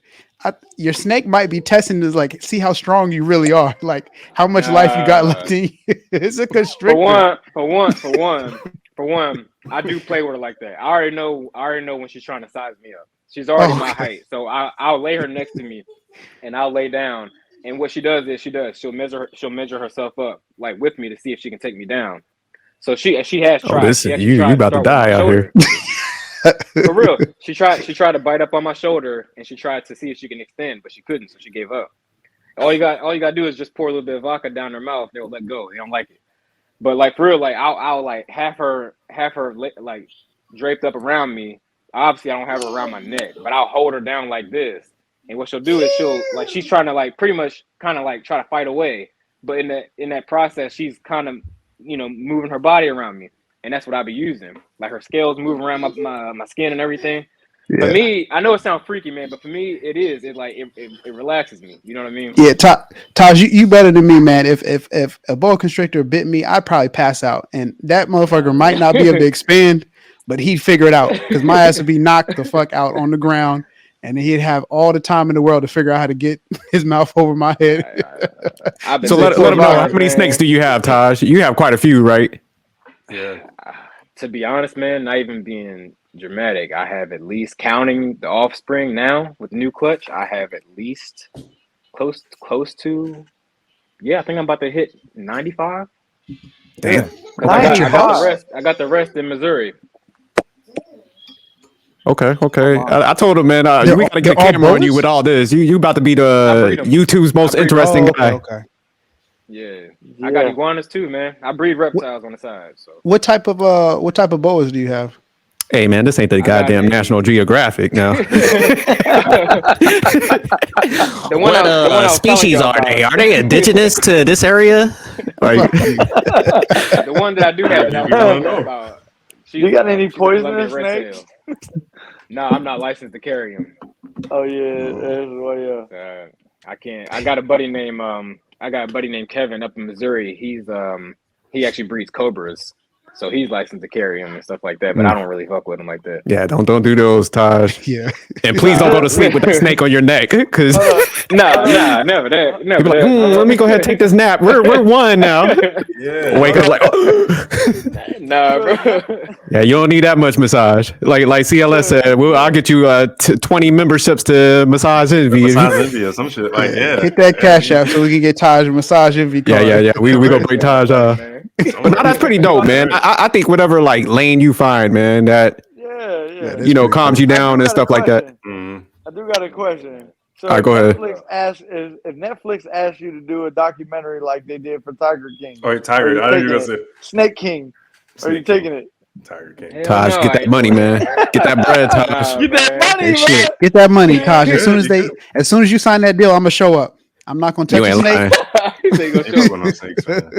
your snake might be testing to like see how strong you really are, like how much life you got left in you. It's a constrictor. For one, I do play with her like that. I already know when she's trying to size me up. She's already my height, so I'll lay her next to me, and I'll lay down. And what she does is she'll measure herself up like with me to see if she can take me down. So she has tried. this She actually you tried about to start with my die out shoulder. here. For real, she tried to bite up on my shoulder, and she tried to see if she can extend, but she couldn't, so she gave up. All you got to do is just pour a little bit of vodka down their mouth. They'll let go. They don't like it. But like for real, like I'll like have her like draped up around me. Obviously, I don't have her around my neck, but I'll hold her down like this. And what she'll do is she's trying to like pretty much kind of like try to fight away. But in that process, she's kind of, you know, moving her body around me. And that's what I'll be using. Like her scales moving around my skin and everything. Yeah. For me, I know it sounds freaky, man, but for me, it is. It like it relaxes me. You know what I mean? Yeah, Taj, you better than me, man. If a boa constrictor bit me, I'd probably pass out, and that motherfucker might not be able to expand, but he'd figure it out because my ass would be knocked the fuck out on the ground, and he'd have all the time in the world to figure out how to get his mouth over my head. I've been So let sick them know, how times, many man. snakes do you have, Taj? You have quite a few, right? Yeah. To be honest, man, not even being dramatic, I have at least, counting the offspring now with the new clutch, I have at least close to, yeah, I think I'm about to hit 95. Damn. I got the rest in Missouri. Okay. I told him, man, we gotta get a all camera on you boas? with all this. You about to be I the breed 'em. YouTube's most I breed 'em. interesting guy. Okay. Yeah, I got iguanas too, man. I breed reptiles on the side. So What type of boas do you have? Hey, man, this ain't the goddamn National Geographic now. What species are they? Are they indigenous to this area? Like, The one that I do have that I was telling you about. You got any she's a Colombian poisonous red snakes? tail. No, I'm not licensed to carry them. Oh yeah, that's yeah. I can't. I got a buddy named Kevin up in Missouri. He actually breeds cobras. So he's licensed to carry him and stuff like that. But I don't really fuck with him like that. Yeah, don't do those, Taj. Yeah. And please don't go to sleep with that snake on your neck, because Nah, never that. you'll be like, let me go ahead and take this nap. We're one now. Yeah. Wake up like, oh. Nah, bro. Yeah, you don't need that much massage. Like CLS said, I'll get you 20 memberships to Massage Envy. Massage Envy or some shit. Like, yeah. Hit that cash out so we can get Taj a massage Envy card. Yeah. We gonna bring Taj. But no, that's pretty dope, man. I think whatever like lane you find, man, that Yeah. calms you down and stuff like that. I do got a question. So All right, go ahead. if Netflix asked you to do a documentary like they did for Tiger King, Oh, Tiger. I know you were gonna say Snake King, are you taking it? Tiger King. Taj, get that money, man. Get that bread, Taj. Get that money, Hey, shit. man. Get that money, Taj. As soon as you sign that deal, I'm gonna show up. I'm not gonna touch You the ain't snake. lying. Ain't no going on snakes, man.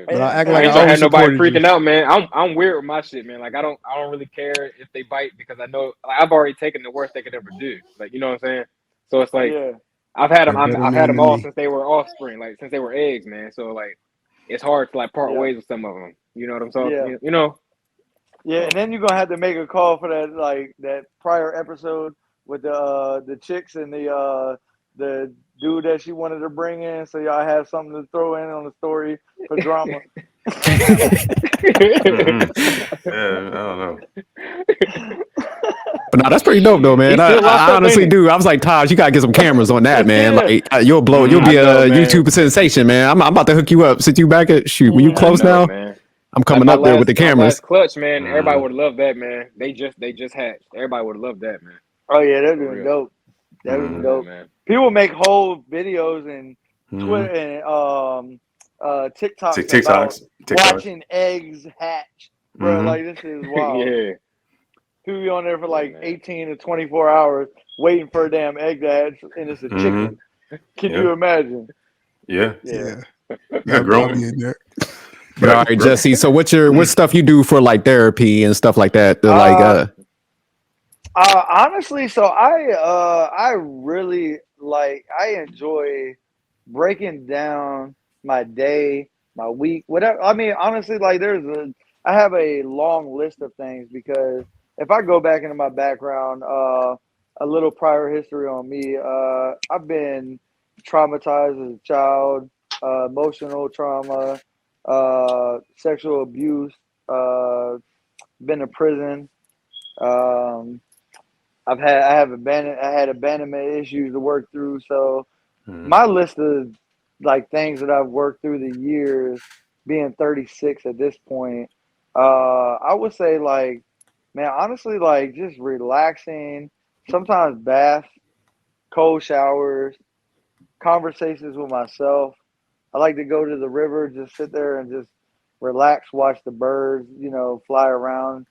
But I'll act I like ain't I trying to always have nobody supported you. freaking out, man. I'm weird with my shit, man. Like I don't really care if they bite because I know like, I've already taken the worst they could ever do. Like you know what I'm saying? So it's like I've had them. Better I've had them man all than me. since they were offspring, like since they were eggs, man. So like it's hard to like part ways with some of them. You know what I'm saying? Yeah. You know. Yeah, and then you're gonna have to make a call for that, like that prior episode with the chicks and the dude that she wanted to bring in, so y'all have something to throw in on the story for drama. Yeah, I don't know. But no, that's pretty dope though, man. He's still locked I up, honestly ain't he? do. I was like, Taj, you gotta get some cameras on that, man. Yeah. Like you'll blow. You'll I be know, a man. YouTube sensation, man. I'm about to hook you up. Since you back at shoot, were you I close know, now? man. I'm coming Like up there with the my cameras. last clutch, man. Everybody would love that, man. They just hatched. Everybody would love that, man. Oh yeah, that'd be For real. dope. That'd be dope. Man. People make whole videos and Twitter and TikToks about watching eggs hatch, bro. Like this is wild. Yeah. People be on there for like man. 18 to 24 hours waiting for a damn egg to hatch, and it's a chicken. Can you imagine? Yeah. Yeah. Grown. I'll be in there. But all right, Jesse. So what stuff you do for like therapy and stuff like that? Honestly, so I really like I enjoy breaking down my day, my week, whatever. I mean, honestly, like I have a long list of things because if I go back into my background, a little prior history on me, I've been traumatized as a child, emotional trauma, sexual abuse, been to prison. I had abandonment issues to work through. So my list of like things that I've worked through the years, being 36 at this point, I would say like, man, honestly, like just relaxing, sometimes baths, cold showers, conversations with myself. I like to go to the river, just sit there and just relax, watch the birds, fly around,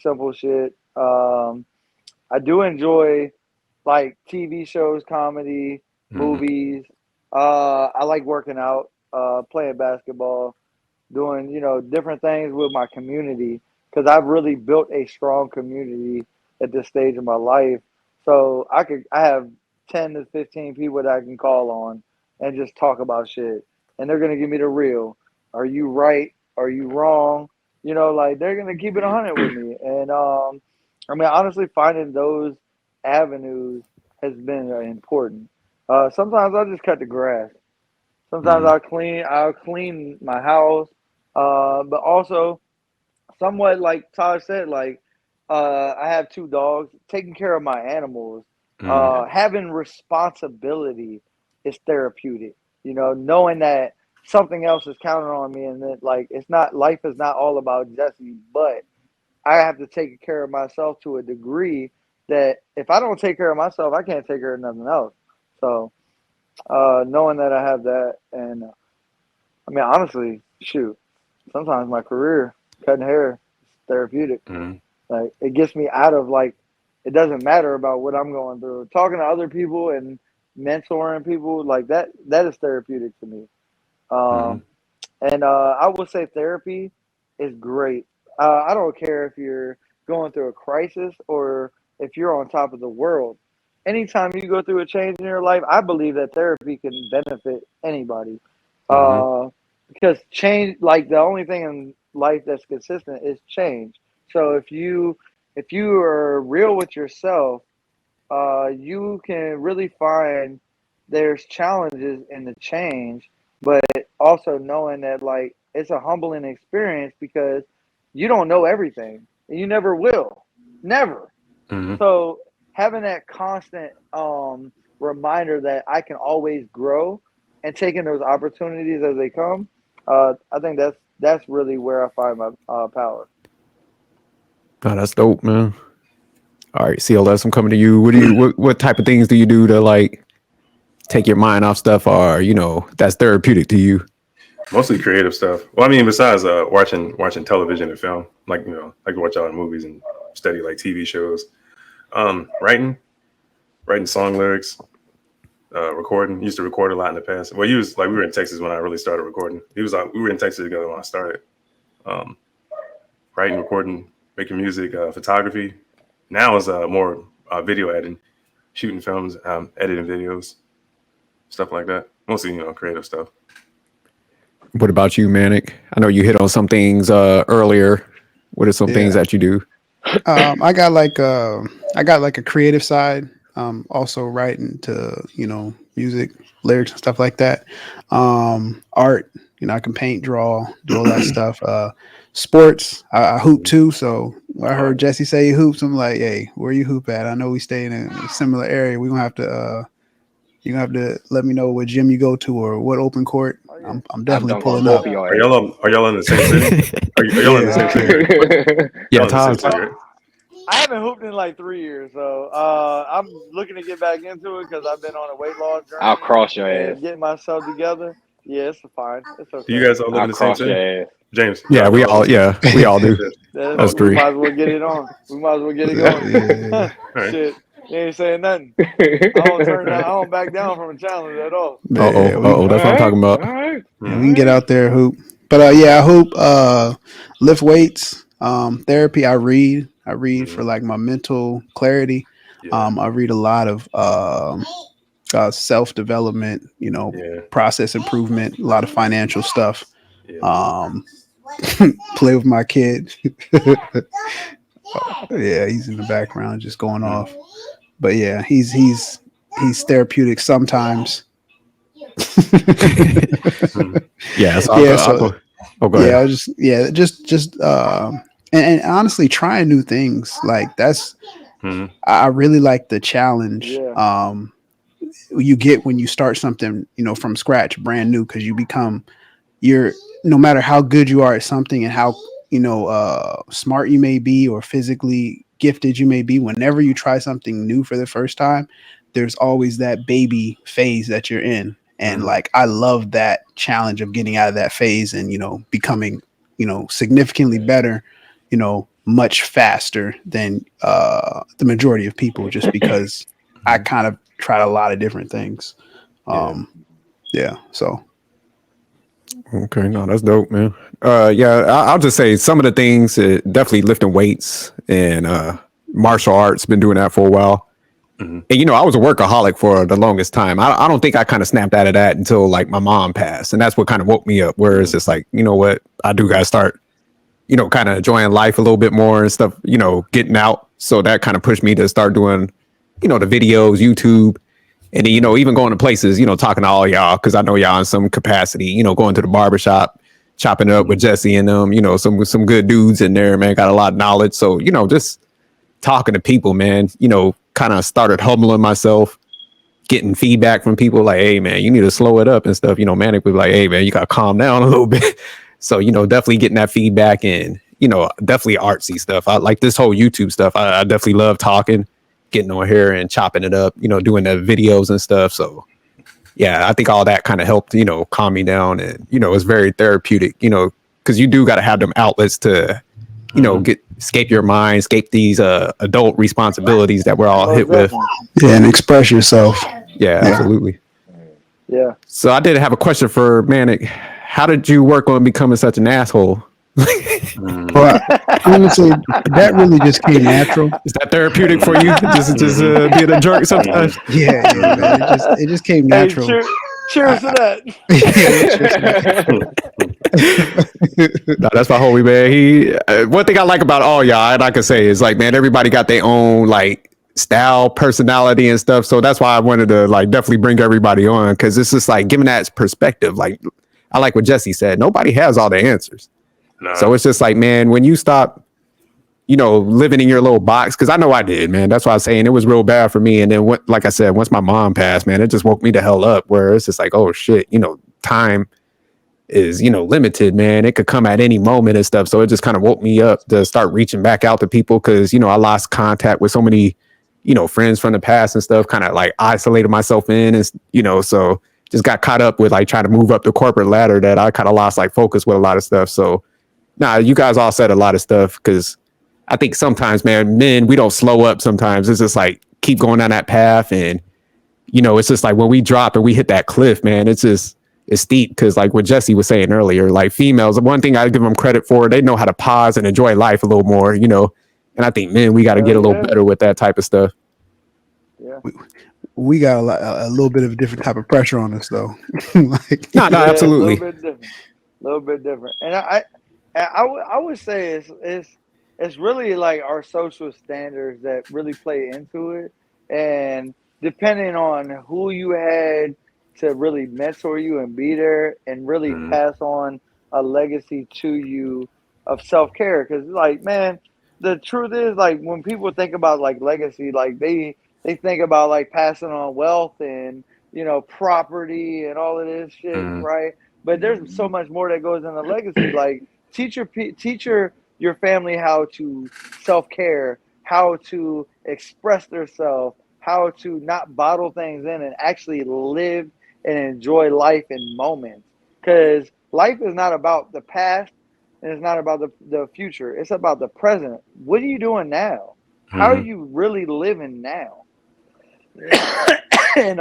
simple shit. I do enjoy like TV shows, comedy, movies. I like working out, playing basketball, doing, different things with my community because I've really built a strong community at this stage of my life. So I have 10 to 15 people that I can call on and just talk about shit. And they're going to give me the real. Are you right? Are you wrong? Like they're going to keep it 100 with me. And, I mean, honestly, finding those avenues has been important. Sometimes I'll just cut the grass. Sometimes I'll clean my house. But also, somewhat like Todd said, like I have 2 dogs. Taking care of my animals, having responsibility is therapeutic. Knowing that something else is counting on me, and that like life is not all about Jessie, but I have to take care of myself to a degree that if I don't take care of myself, I can't take care of nothing else. So knowing that I have that, and I mean, honestly, shoot, sometimes my career, cutting hair, is therapeutic. Like it gets me out of like, it doesn't matter about what I'm going through. Talking to other people and mentoring people like that is therapeutic to me. And I would say therapy is great. I don't care if you're going through a crisis or if you're on top of the world. Anytime you go through a change in your life, I believe that therapy can benefit anybody. Because change, like the only thing life that's consistent is change. So if you are real with yourself, you can really find there's challenges in the change, but also knowing that like it's a humbling experience because you don't know everything and you never will, never. Mhm. So having that constant reminder that I can always grow and taking those opportunities as they come, I think that's really where I find my power. Oh, that's dope, man. All right, CLS, I'm coming to you. What type of things do you do to like take your mind off stuff, or that's therapeutic to you? Mostly creative stuff. Well, I mean, besides watching television and film, like like to watch all the movies and study like TV shows. Writing song lyrics, recording. Used to record a lot in the past. Well, we were in Texas when I really started recording. We were in Texas together when I started. Writing, recording, making music, photography. Now is more video editing, shooting films, editing videos, stuff like that. Mostly creative stuff. What about you, Manic? I know you hit on some things earlier. What are some things that you do? I got like a creative side. Also writing to music, lyrics and stuff like that. Art, I can paint, draw, do all that stuff. Sports, I hoop too. So I heard Jessie say he hoops. I'm like, hey, where you hoop at? I know we stay in a similar area. We're gonna have to. You're gonna have to let me know what gym you go to or what open court. I'm definitely pulling up. Are y'all in the same city? Are y'all in the same city? Yeah, Todd. I haven't hooped in like 3 years, so I'm looking to get back into it because I've been on a weight loss journey. I'll cross your and ass. getting myself together. Yeah, it's fine. It's okay. Do you guys all live I'll in the same cross your city? ass. James? Yeah, we all do. Us We three. might as well get it on. We might as well get it going. Yeah. Shit, you ain't saying nothing. I don't back down from a challenge at all. Oh, that's what I'm talking about. All right. Yeah, we can get out there hoop. But yeah, I hoop, lift weights, therapy. I read for like my mental clarity. Yeah. I read a lot of self-development, process improvement, a lot of financial stuff. Yeah. Play with my kid. Yeah, he's in the background just going off. But yeah, he's therapeutic sometimes. Yeah. And honestly, trying new things like that's. I really like the challenge. Yeah. You get when you start something, from scratch, brand new, because you're no matter how good you are at something and how smart you may be or physically gifted you may be, whenever you try something new for the first time, there's always that baby phase that you're in. And like, I love that challenge of getting out of that phase and, becoming, significantly better, much faster than the majority of people, just because I kind of tried a lot of different things. So. Okay, no, that's dope, man. I'll just say some of the things, definitely lifting weights and martial arts. Been doing that for a while. And I was a workaholic for the longest time. I don't think I kind of snapped out of that until like my mom passed, and that's what kind of woke me up. Whereas it's like, what, I do gotta start, kind of enjoying life a little bit more and stuff. Getting out. So that kind of pushed me to start doing, the videos, YouTube. And then, even going to places, talking to all y'all, because I know y'all in some capacity, going to the barber shop, chopping it up with Jessie and them, some good dudes in there, man, got a lot of knowledge. So, just talking to people, man, kind of started humbling myself, getting feedback from people like, hey, man, you need to slow it up and stuff. Manic was like, hey, man, you got to calm down a little bit. So, definitely getting that feedback and, definitely artsy stuff. I like this whole YouTube stuff. I definitely love talking, getting on here and chopping it up, doing the videos and stuff. So yeah, I think all that kind of helped, calm me down, and, it's very therapeutic, because you do got to have them outlets to, escape your mind, escape these adult responsibilities that we're all hit with. Yeah, and express yourself. Yeah, absolutely. Yeah. So I did have a question for Manic. How did you work on becoming such an asshole? Well, honestly, that really just came natural. Is that therapeutic for you? just being a jerk sometimes? Yeah, man, it just came natural. Hey, cheers to that. No, that's my homie, man. He one thing I like about all y'all, and I can say is like, man, everybody got their own like style, personality, and stuff. So that's why I wanted to like definitely bring everybody on because it's just like giving that perspective. Like I like what Jessie said. Nobody has all the answers. Nah. So it's just like, man, when you stop, living in your little box, because I know I did, man. That's why I was saying it was real bad for me. And then, like I said, once my mom passed, man, it just woke me the hell up. Where it's just like, oh shit, time is limited, man. It could come at any moment and stuff. So it just kind of woke me up to start reaching back out to people because I lost contact with so many friends from the past and stuff. Kind of like isolated myself in, and so just got caught up with like trying to move up the corporate ladder that I kind of lost like focus with a lot of stuff. So you guys all said a lot of stuff because I think sometimes, man, men, we don't slow up sometimes. It's just like keep going down that path. And, it's just like when we drop and we hit that cliff, man, it's steep. Because like what Jessie was saying earlier, like females, one thing I give them credit for, they know how to pause and enjoy life a little more, And I think, men, we got to get a little better with that type of stuff. Yeah. We got a little bit of a different type of pressure on us, though. Like, no, absolutely. A little bit different. And I would say it's really like our social standards that really play into it. And depending on who you had to really mentor you and be there and really pass on a legacy to you of self-care. Because, like, man, the truth is, like, when people think about, like, legacy, like, they think about, like, passing on wealth and, property and all of this shit, right? But there's so much more that goes into legacy. Like, teach your family how to self-care, how to express themselves, how to not bottle things in and actually live and enjoy life in moments. Because life is not about the past and it's not about the future. It's about the present. What are you doing now? How are you really living now? And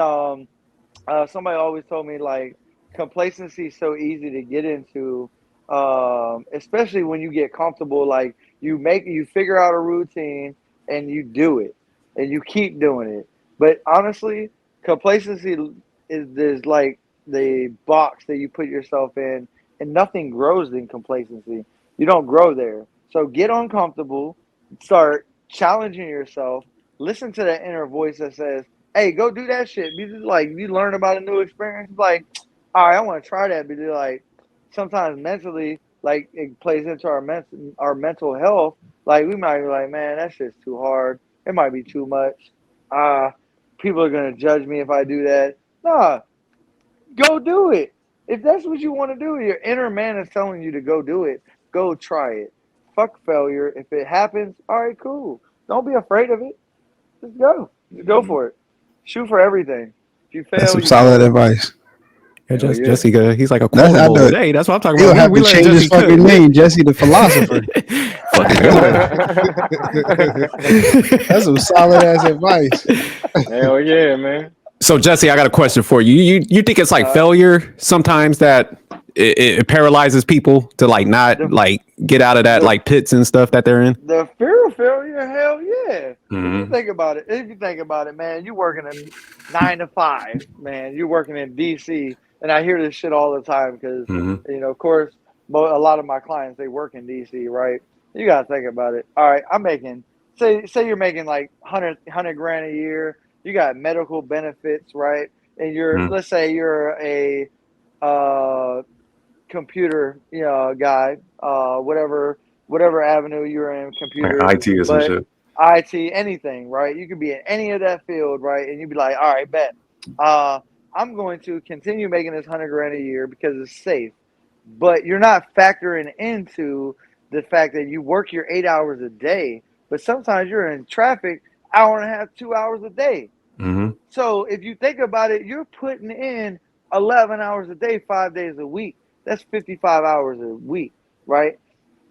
somebody always told me, like, complacency is so easy to get into, especially when you get comfortable. Like, you figure out a routine and you do it and you keep doing it. But honestly, complacency is like the box that you put yourself in, and nothing grows in complacency. You don't grow there. So get uncomfortable, start challenging yourself, listen to that inner voice that says, hey, go do that shit. You learn about a new experience, like, all right, I want to try that. But like, sometimes mentally, like, it plays into our mental health. Like, we might be like, man, that shit's too hard. It might be too much. People are gonna judge me if I do that. Nah, go do it. If that's what you want to do, your inner man is telling you to go do it. Go try it. Fuck failure. If it happens, all right, cool. Don't be afraid of it. Just go. Just go for it. Shoot for everything. If you fail, that's some you solid fail. advice. Yeah, Hell yeah. Jessica, he's like a That's- I quotable know. today. That's what I'm talking He'll about. have We to let change his Jesse cook. fucking name, Jesse the philosopher. Fucking That's some solid ass advice. Hell yeah, man. So Jesse, I got a question for you. You think it's like failure sometimes that it paralyzes people to like not like get out of that like pits and stuff that they're in? The fear of failure, hell yeah. If Mhm. you think about it, man, you working in 9 to 5, man. You working in DC, and I hear this shit all the time because of course, a lot of my clients, they work in DC, right? You gotta think about it. All right, I'm making say you're making like 100 grand a year. You got medical benefits, right? And let's say you're a computer, guy, whatever avenue you're in, computer, IT or some shit. IT, anything, right? You could be in any of that field, right? And you'd be like, all right, bet. I'm going to continue making this 100 grand a year because it's safe. But you're not factoring into the fact that you work your 8 hours a day, but sometimes you're in traffic hour and a half, 2 hours a day. So if you think about it, you're putting in 11 hours a day, 5 days a week. That's 55 hours a week, right?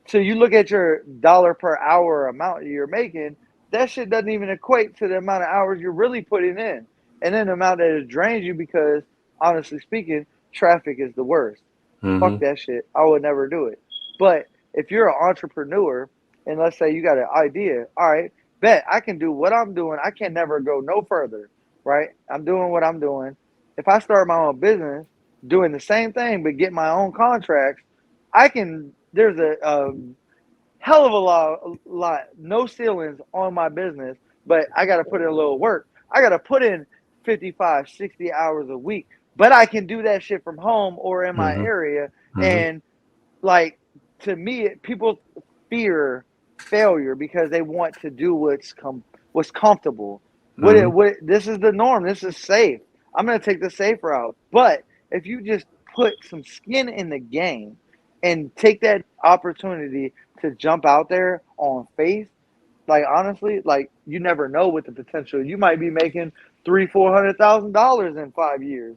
So you look at your dollar per hour amount you're making, that shit doesn't even equate to the amount of hours you're really putting in. And then the amount that it drains you because, honestly speaking, traffic is the worst. Fuck that shit. I would never do it. But if you're an entrepreneur and let's say you got an idea, all right, bet I can do what I'm doing. I can never go no further, right? I'm doing what I'm doing. If I start my own business, doing the same thing but get my own contracts, There's a hell of a lot, no ceilings on my business, but I got to put in a little work. I got to put in 55, 60 hours a week, but I can do that shit from home or in my area. And like, to me, people fear failure because they want to do what's comfortable. This is the norm. This is safe. I'm going to take the safe route. But if you just put some skin in the game and take that opportunity to jump out there on faith, like, honestly, like, you never know what the potential. You might be making $300,000-$400,000 in 5 years,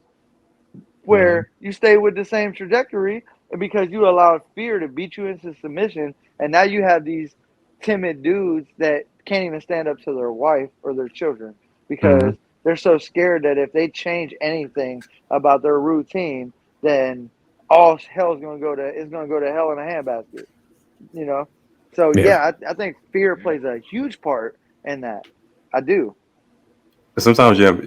where you stay with the same trajectory, and because you allowed fear to beat you into submission, and now you have these timid dudes that can't even stand up to their wife or their children because they're so scared that if they change anything about their routine, then all hell's gonna go to hell in a handbasket, you know. So I think fear plays a huge part in that. I do. Sometimes you have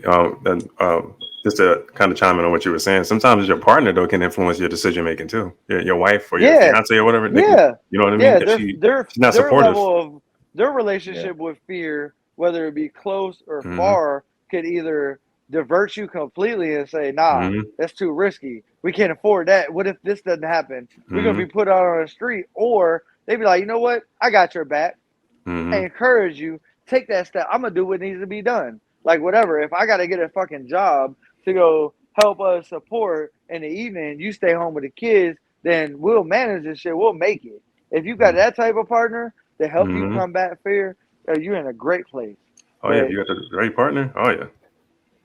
just to kind of chime in on what you were saying. Sometimes your partner though can influence your decision making too. Your wife or your fiance or whatever. You know what I mean? Yeah, she's not supportive. Level of their relationship with fear, whether it be close or far, could either divert you completely and say, nah, that's too risky. We can't afford that. What if this doesn't happen? We're going to be put out on the street. Or they be like, you know what? I got your back. And encourage you. Take that step. I'm going to do what needs to be done. Like, whatever. If I got to get a fucking job to go help us support in the evening, you stay home with the kids, then we'll manage this shit. We'll make it. If you got that type of partner to help you combat fear, you're in a great place. Oh, yeah. You got the right partner? Oh, yeah.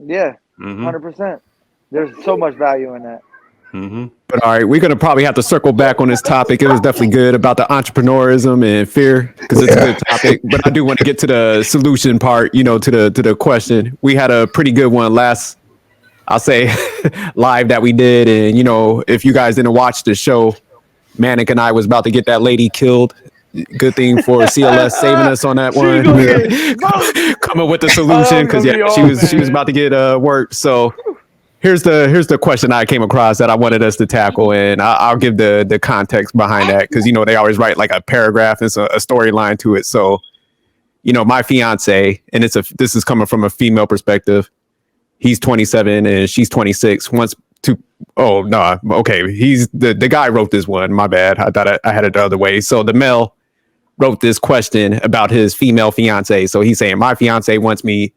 Yeah, 100%. There's so much value in that. But all right, we're gonna probably have to circle back on this topic. It was definitely good about the entrepreneurism and fear because it's a good topic. But I do want to get to the solution part. You know, to the question. We had a pretty good one last, I'll say, live that we did. And you know, if you guys didn't watch the show, Manic and I was about to get that lady killed. Good thing for CLS saving us on that one. Coming with the solution because she was about to get worked. So. Here's the question I came across that I wanted us to tackle, and I'll give the context behind that because you know they always write like a paragraph and a storyline to it. So, you know, my fiance, and this is coming from a female perspective. He's 27 and she's 26. Wants to he's the guy wrote this one. My bad. I thought I had it the other way. So the male wrote this question about his female fiance. So he's saying my fiance wants me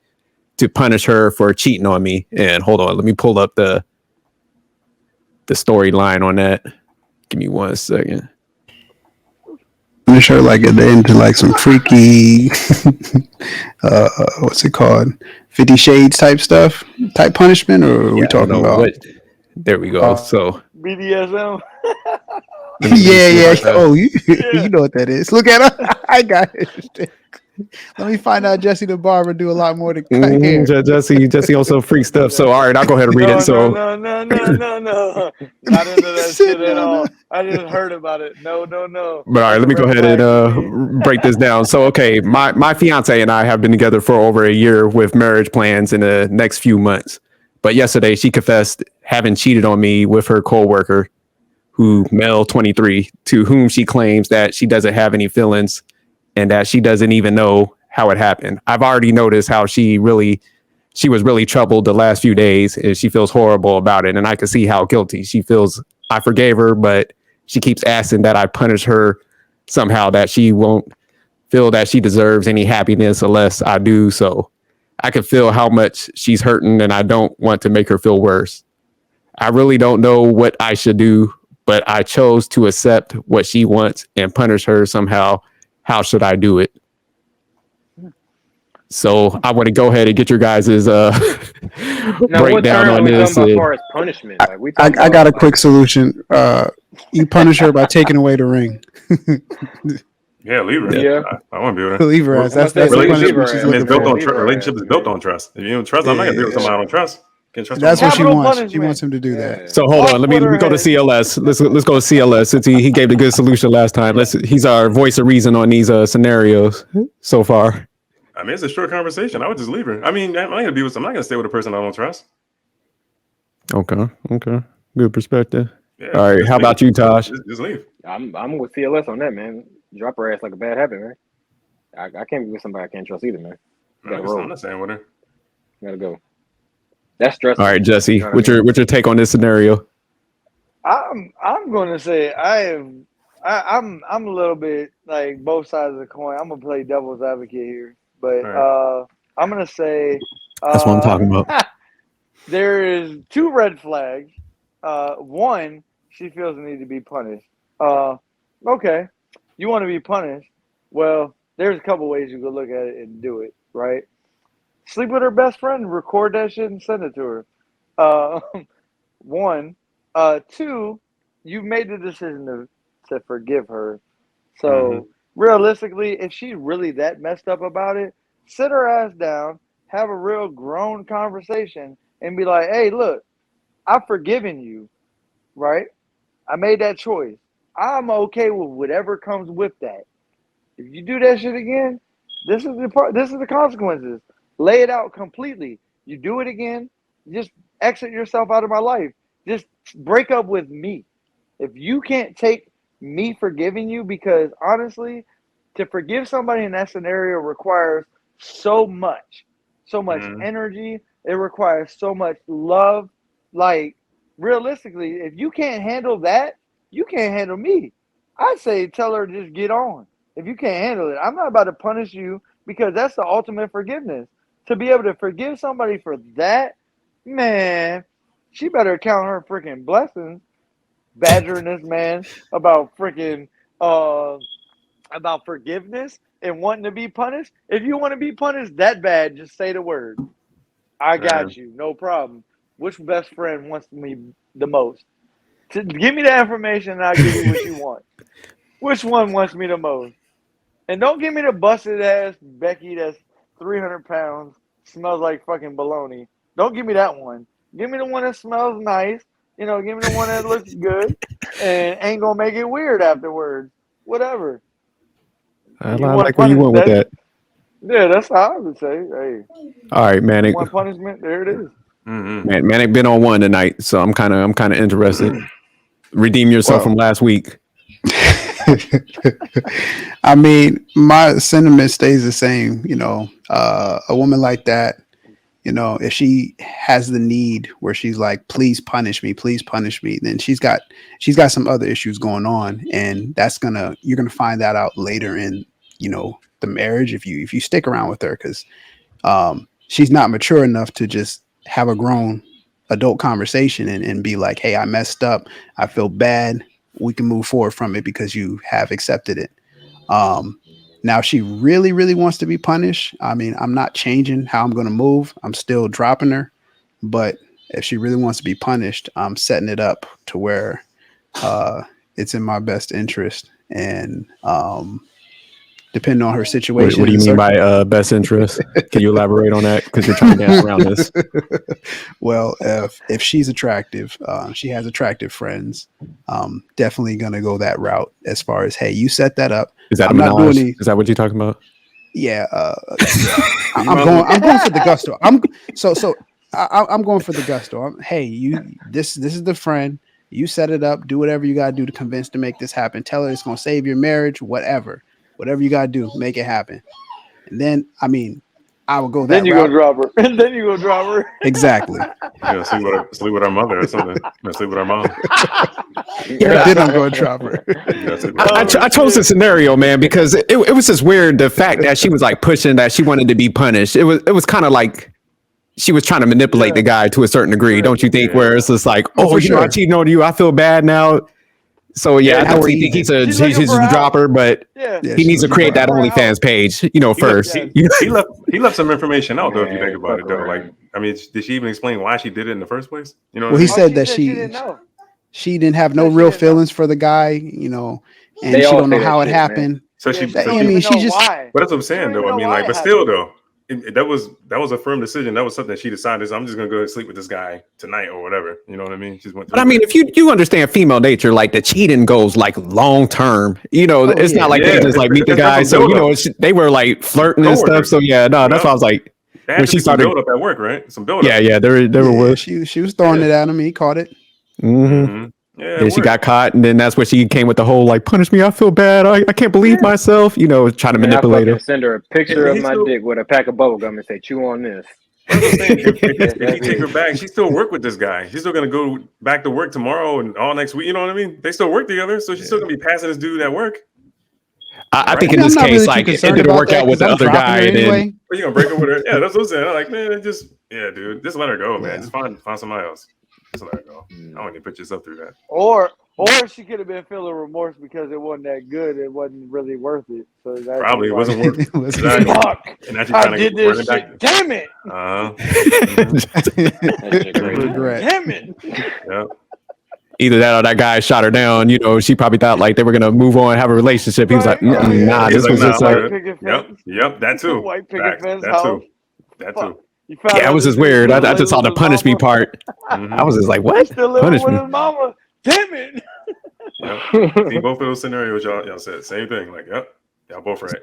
to punish her for cheating on me. And hold on, let me pull up the storyline on that. Give me 1 second. Punish her like into like some freaky, what's it called? 50 Shades type punishment, or are we talking about? There we go. So BDSM. Yeah. Oh, you know what that is. Look at her. I got it. Let me find out Jessie the Barber do a lot more than cut hair. Jesse also freak stuff. So all right, I'll go ahead and read it. So no. Not into that shit at all. I just heard about it. No. But all right, let me go ahead and break this down. So okay, my fiance and I have been together for over a year with marriage plans in the next few months. But yesterday she confessed having cheated on me with her coworker, who male 23, to whom she claims that she doesn't have any feelings and that she doesn't even know how it happened. I've already noticed how she was really troubled the last few days and she feels horrible about it. And I can see how guilty she feels. I forgave her, but she keeps asking that I punish her somehow, that she won't feel that she deserves any happiness unless I do. So I can feel how much she's hurting and I don't want to make her feel worse. I really don't know what I should do, but I chose to accept what she wants and punish her somehow. How should I do it? So I want to go ahead and get your guys' breakdown on this. As far as punishment, I got a quick solution. You punish her by taking away the ring. Yeah, leave her. Yeah, I want to be with her. Leave her. That's relationship. Relationship is built on trust. If you don't trust, I'm not gonna be with somebody I don't trust. That's what she wants. She wants him to do that. So hold on, let me go to CLS. Let's go to CLS since he gave the good solution last time. He's our voice of reason on these scenarios so far. I mean, it's a short conversation. I would just leave her. I mean, I'm not gonna stay with a person I don't trust. Okay, good perspective. Yeah, all right, how about you, Tosh? Just leave. I'm with CLS on that, man. Drop her ass like a bad habit, man. I can't be with somebody I can't trust either, man. Gotta roll. I'm not saying with her. Gotta go. That's stressful. All right, Jesse, You know what's I mean? your take on this scenario? I'm going to say I'm a little bit like both sides of the coin. I'm gonna play devil's advocate here, but Right. I'm gonna say That's what I'm talking about. there is 2 red flags. One, she feels the need to be punished. Okay, you want to be punished? Well, there's a couple ways you could look at it and do it. Right? Sleep with her best friend, record that shit, and send it to her. One, 2, you've made the decision to forgive her. So realistically, if she's really that messed up about it, sit her ass down, have a real grown conversation, and be like, "Hey, look, I've forgiven you, right? I made that choice. I'm okay with whatever comes with that. If you do that shit again, this is the consequences. Lay it out completely. You do it again, just exit yourself out of my life. Just break up with me. If you can't take me forgiving you, because honestly, to forgive somebody in that scenario requires so much energy. It requires so much love. Like, realistically, if you can't handle that, you can't handle me. I'd say tell her to just get on. If you can't handle it, I'm not about to punish you, because that's the ultimate forgiveness. To be able to forgive somebody for that, man, she better count her freaking blessings. Badgering this man about freaking about forgiveness and wanting to be punished. If you want to be punished that bad, just say the word. I got you, no problem. Which best friend wants me the most? Give me that information and I'll give you what you want. Which one wants me the most? And don't give me the busted ass Becky that's 300 pounds, smells like fucking bologna. Don't give me that one. Give me the one that smells nice. You know, give me the one that looks good and ain't gonna make it weird afterwards. Whatever. I like where you went with that. Yeah, that's how I would say. Hey, all right, Manic. One punishment, there it is. Mm-hmm. Manic been on one tonight, so I'm kind of interested. Redeem yourself from last week. I mean, my sentiment stays the same. You know, a woman like that, you know, if she has the need where she's like, please punish me, then she's got some other issues going on, and you're gonna find that out later in, you know, the marriage if you stick around with her, because she's not mature enough to just have a grown adult conversation and be like, hey, I messed up, I feel bad, we can move forward from it because you have accepted it. Now, if she really, really wants to be punished, I mean, I'm not changing how I'm going to move. I'm still dropping her. But if she really wants to be punished, I'm setting it up to where it's in my best interest. And depending on her situation. What do you mean by best interest? Can you elaborate on that? Because you're trying to dance around this. Well, if she's attractive, she has attractive friends, definitely going to go that route as far as, hey, you set that up. Is that I'm not doing any, is that what you're talking about? Yeah, I'm going for the gusto. I'm going for the gusto. Hey, this is the friend. You set it up. Do whatever you got to do to convince to make this happen. Tell her it's going to save your marriage. Whatever you got to do, make it happen. And then, I mean, I would go that Then you route. go drop her. And then you go drop her. Exactly. Sleep with our mother or something. Sleep with our mom. Then I'm going to drop her. I chose the scenario, man, because it was just weird. The fact that she was like pushing that she wanted to be punished. It was kind of like she was trying to manipulate the guy to a certain degree, don't you think? Where it's just like, oh, you know, I cheated on you, I feel bad now. So I definitely think he's a dropper, but he needs to create that OnlyFans page, you know, first. He left some information out though, if you think about it though. Like, I mean, did she even explain why she did it in the first place? You know, well, he said that she didn't have no real feelings for the guy, you know, and she don't know how it happened. So she just. But that's what I'm saying though. I mean, like, but still though. That was a firm decision. That was something she decided. So I'm just gonna go and sleep with this guy tonight or whatever. You know what I mean? But I mean, if you understand female nature, like the cheating goes like long term. You know, it's not like they just like meet the guy. So you know, they were like flirting and stuff. So that's why I was like, when she started build up at work, right? Some build up. Yeah, there was. She was throwing it at him. He caught it. Mm-hmm. Yeah, Then she got caught, and then that's where she came with the whole like, punish me, I feel bad, I can't believe myself, you know, trying to Man, I manipulate her. fucking send her a picture of my dick with a pack of bubble gum and say, chew on this. That's what I'm saying. If That's he take her back, she still work with this guy. She's still gonna go back to work tomorrow and all next week. You know what I mean? They still work together, so she's still gonna be passing this dude at work. I think I in mean, this I'm not case, really like too it concerned didn't about work that out with the 'cause I'm other dropping guy. her And then anyway. Are you gonna break up with her? Yeah, that's what I'm saying. I'm like, man, dude, just let her go, man. Yeah. Just find somebody else. Just let her go. I don't want to put yourself through that. Or she could have been feeling remorse because it wasn't that good. It wasn't really worth it. So that's Probably like, wasn't worth it. It was- Exactly. fuck. And now she's I trying did to run this it back. shit. Damn it. That shit crazy. Regret. Damn it. Yeah. Either that or that guy shot her down. You know, she probably thought like they were gonna move on, have a relationship. He was like, Right. nah, He's this like, was nah, just I'm like, good. picket Yep. fence. Yep. That too. White picket Facts. fence That house. too. That Fuck. too. You found yeah, it out was this just nigga weird. still I just saw living the with his punish me mama? part. I was just like, He what? still living Punish with me? his mama. Damn it. Yep. See, both of those scenarios, y'all said same thing. Like, yep, y'all both right.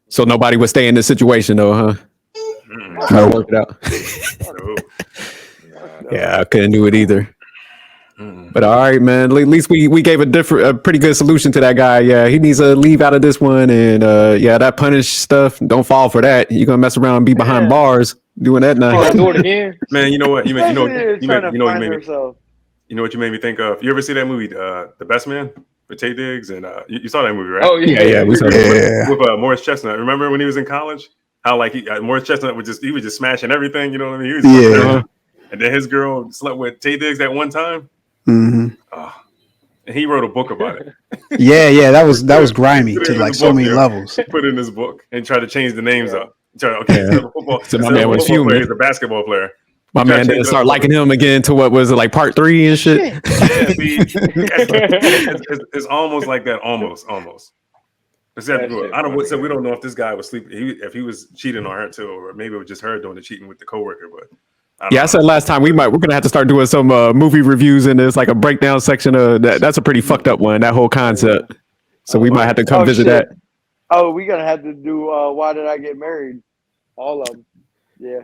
So nobody would stay in this situation though, huh? Mm-mm. Try to work it out. No. Yeah, I couldn't do it either. Mm-mm. But all right, man. At least we gave a pretty good solution to that guy. Yeah, he needs to leave out of this one. And yeah, that punish stuff, don't fall for that. You're gonna mess around and be behind Yeah. bars doing that now. I'll do it again. Man, you know what? You made herself. you know what you made me think of? You ever see that movie, The Best Man, with Tay Diggs? And you saw that movie, right? Oh Yeah, we saw that. Yeah. With Morris Chestnut. Remember when he was in college? How like Morris Chestnut was just smashing everything. You know what I mean? He was Yeah. fucking everything. And then his girl slept with Tay Diggs that one time. hmm And he wrote a book about it. Yeah, that was grimy to like so many levels. Put it in his book and tried to change the names up. Yeah. Instead of a football, So my instead man of a was football fuming. player, he's a basketball player. My man didn't start liking him again to what was it, like part 3 and shit. Yeah, see, it's almost like that. Almost. Except, we don't know if this guy was sleeping. If he was cheating on her too, or maybe it was just her doing the cheating with the coworker. But I said last time we're gonna have to start doing some movie reviews, and there's like a breakdown section of that. That's a pretty fucked up one. That whole concept. So we might have to come visit that. Oh, we gonna have to do Why Did I Get Married? All of them. Yeah.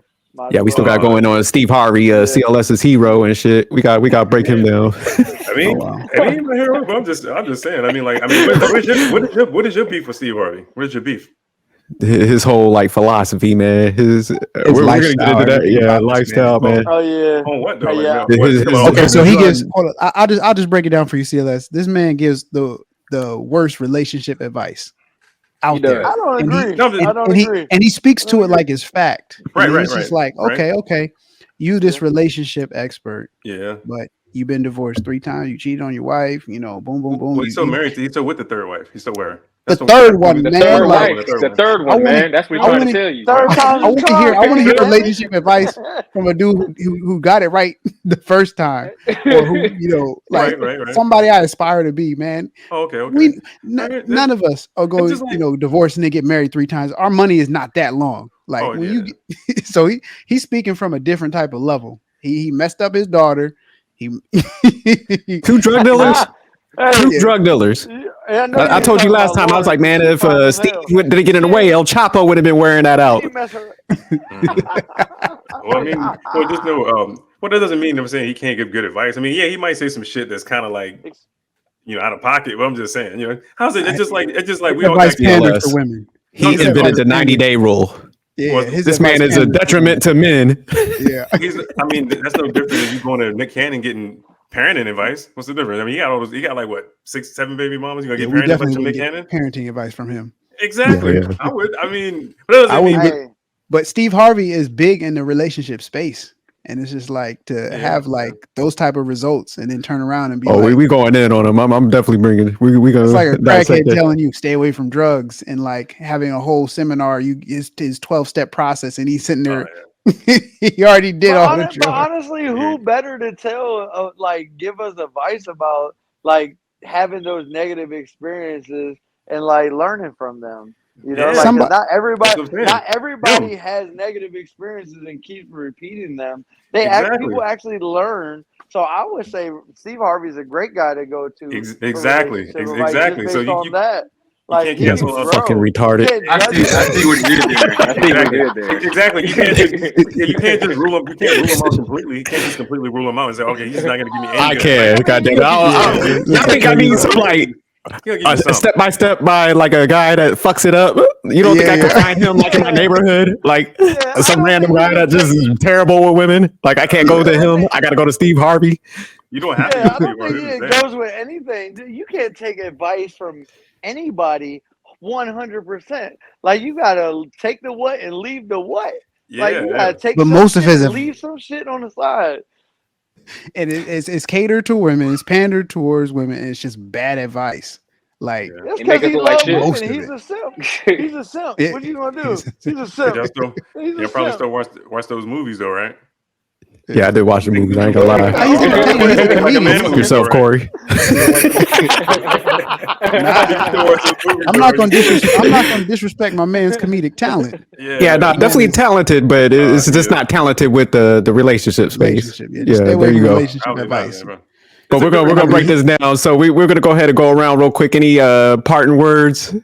Yeah, we still got going on Steve Harvey, CLS's hero and shit. We got to break him down. I mean, ain't my hero, but I'm just saying. What is your beef with Steve Harvey? What is your beef? His whole like philosophy, man. We're gonna get into that. Yeah, lifestyle, man. Oh yeah. On what though? Yeah. Okay, so he gives. Hold on, I'll just break it down for you, CLS. This man gives the worst relationship advice out there. I don't agree. I don't agree. And he speaks to it like it's fact. Right. It's just like, okay, you this relationship expert. Yeah. But you've been divorced 3 times. You cheated on your wife. You know, boom, boom, boom. Well, he's still married. He's still with the third wife. He's still with her. The third one, man. The third one, man. That's what we're trying to tell you. I want to hear relationship advice from a dude who got it right the first time, or who like somebody I aspire to be, man. Oh, okay. None of us are going, divorce and then get married 3 times. Our money is not that long. Like so he's speaking from a different type of level. He messed up his daughter. 2 drug dealers. 2 drug dealers. I told you last time. I was like, man, if Steve didn't get in the way, El Chapo would have been wearing that out. Well, I mean, just know. Well, that doesn't mean I'm saying he can't give good advice. I mean, yeah, he might say some shit that's kind of like, out of pocket. But I'm just saying, how's it? It's just like we all got for women. He invented the 90-day rule. Yeah, this man is a detriment to men. Yeah, I mean, that's no different than you going to Nick Cannon getting parenting advice. What's the difference? I mean, he got like what 6, 7 baby mamas. You gonna get parenting advice from Nick Cannon? Parenting advice from him. Exactly. Yeah. I would. I mean, but Steve Harvey is big in the relationship space, and it's just like to have like those type of results, and then turn around and be. Oh, we going in on him. I'm definitely bringing. We gonna. It's like a crackhead telling you stay away from drugs, and like having a whole seminar. His 12-step process, and he's sitting there. He already did all the drugs. But honestly, who better to tell? Give us advice about like having those negative experiences and like learning from them. Not everybody has negative experiences and keeps repeating them. People actually learn. So I would say Steve Harvey's a great guy to go to. Exactly. So Like You can't he's pull out fucking grown. retarded. You can't I judge see him. what he did there. I think we did there. Exactly. You can't just rule him. You can't rule him out completely. You can't just completely rule him out and say, okay, he's not going to give me any. I good can. advice. God damn it. Yeah. Y'all think I need some like He'll give you a something. step by step by like a guy that fucks it up? You don't think I can find him like in my neighborhood? Like I some don't random think guy you that can just is terrible with women? Like I can't go to him. I got to go to Steve Harvey. You don't have to. Yeah, I do don't what think he was it saying. goes with anything. Dude, you can't take advice from anybody 100%. Like you gotta take the what and leave the what. Like you gotta take But some most of shit his and leave some shit on the side. And it's catered to women. It's pandered towards women. And it's just bad advice. Like Yeah. That's He make because us he look like loves shit. Most women. of He's it. a simp. He's a simp. Yeah. What you gonna do? He's a Y'all simp. still, He's a y'all probably simp. still watch those movies though, right? Yeah, I did watch the movies. I ain't gonna lie. He's entertaining. He's a Like a comedian. man Fuck movie, yourself, right? Corey. I'm not gonna disrespect my man's comedic talent. Yeah, no, Man definitely is- talented, but it's just yeah. not talented with the relationship space. Relationship. Yeah, just stay Yeah, away there you from go. relationship advice. But we're gonna break this down. So we're gonna go ahead and go around real quick. Any parting words?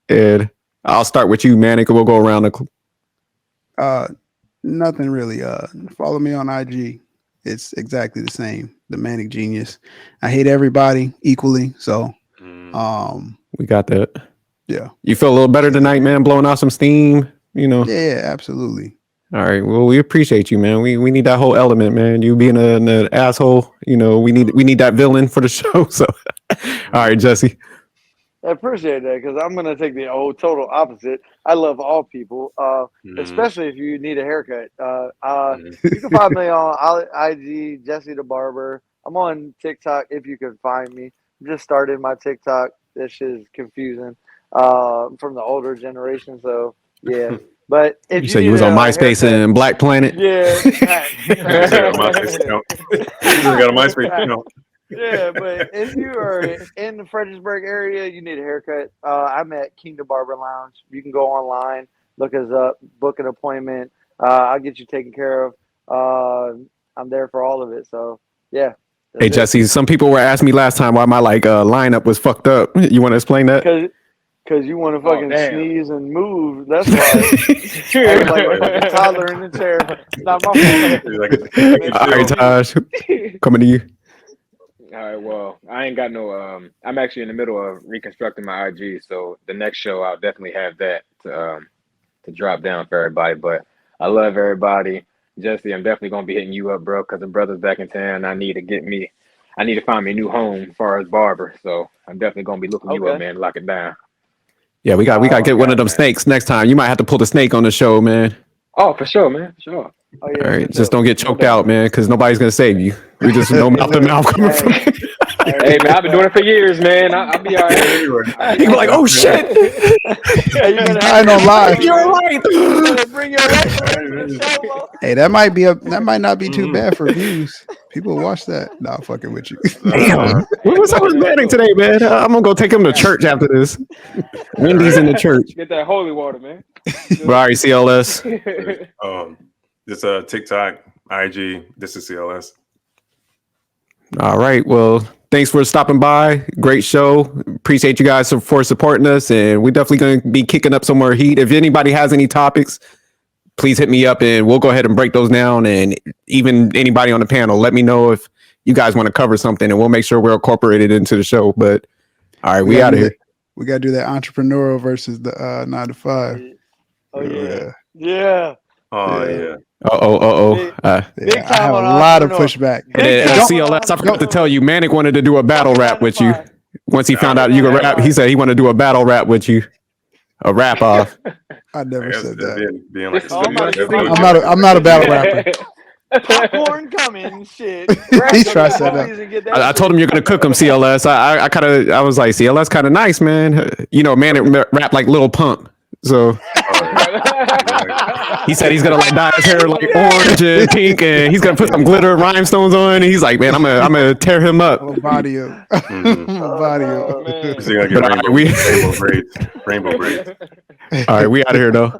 And I'll start with you, Manic, and we'll go around the. Nothing really. Follow me on IG. It's exactly the same. The Manic Genius. I hate everybody equally. So We got that. yeah. You feel a little better tonight, man? Blowing off some steam, you know. Yeah, absolutely. All right. Well, we appreciate you, man. We need that whole element, man. You being an asshole, you know. We need that villain for the show. So, all right, Jesse. I appreciate that because I'm gonna take the total opposite. I love all people, especially if you need a haircut. You can find me on IG, Jessie the Barber. I'm on TikTok if you can find me. Just started my TikTok. This shit is confusing from the older generation. So yeah, but if You said you was on MySpace and Black Planet. yeah, got a MySpace account. yeah, but if you are in the Fredericksburg area, you need a haircut. I'm at Kingdom Barber Lounge. You can go online, look us up, book an appointment. I'll get you taken care of. I'm there for all of it. So yeah. Hey Jesse, some people were asking me last time why my lineup was fucked up. You want to explain that? Because you want to fucking damn. sneeze and move. That's why. I'm like a fucking toddler in the chair. It's not my fault. All right, Taj, coming to you. All right, well, I ain't got no. I'm actually in the middle of reconstructing my IG, so the next show I'll definitely have that to drop down for everybody. But I love everybody, Jesse. I'm definitely gonna be hitting you up, bro, because the brother's back in town. I need to find me a new home as far as barber. So I'm definitely gonna be looking you up, man. Lock it down. Yeah, we got to get one of them snakes next time. You might have to pull the snake on the show, man. Oh, for sure, man. For sure. Oh, yeah, All right, just don't get choked out, man, because nobody's gonna save you. We just no mouth to mouth coming from. Hey, man, I've been doing it for years, man. I'll be all right. You be like, oh shit! I ain't gonna lie. You're right. Bring your right. Hey, that might not be too bad for views. People watch that. Nah, fucking with you. Damn, what's up with Manning today, man? I'm gonna go take him to church after this. Wendy's in the church. Get that holy water, man. All right, CLS. This TikTok, IG. This is CLS. All right. Well, thanks for stopping by. Great show. Appreciate you guys for supporting us, and we're definitely going to be kicking up some more heat. If anybody has any topics, please hit me up, and we'll go ahead and break those down. And even anybody on the panel, let me know if you guys want to cover something, and we'll make sure we're incorporated into the show. But all right, we out of here. We got to do that entrepreneurial versus the 9 to 5. Oh yeah. Yeah. Oh yeah. Big I time have a on lot of entrepreneur. pushback. And CLS, I forgot to tell you, Manic wanted to do a battle rap with you. Once he found out you could rap, he said he wanted to do a battle rap with you. A rap off. I never said that. Being like Oh my I'm not a battle rapper. Popcorn coming, shit. He tried to say that. I told him you're gonna cook him, CLS. I was like, CLS kind of nice, man. You know, Manic rap like Lil Pump. So he said he's gonna like dye his hair like orange and pink, and he's gonna put some glitter rhinestones on. And he's like, man, I'm gonna tear him up. Body up. Body up. Rainbow braids. All right, we out of here though.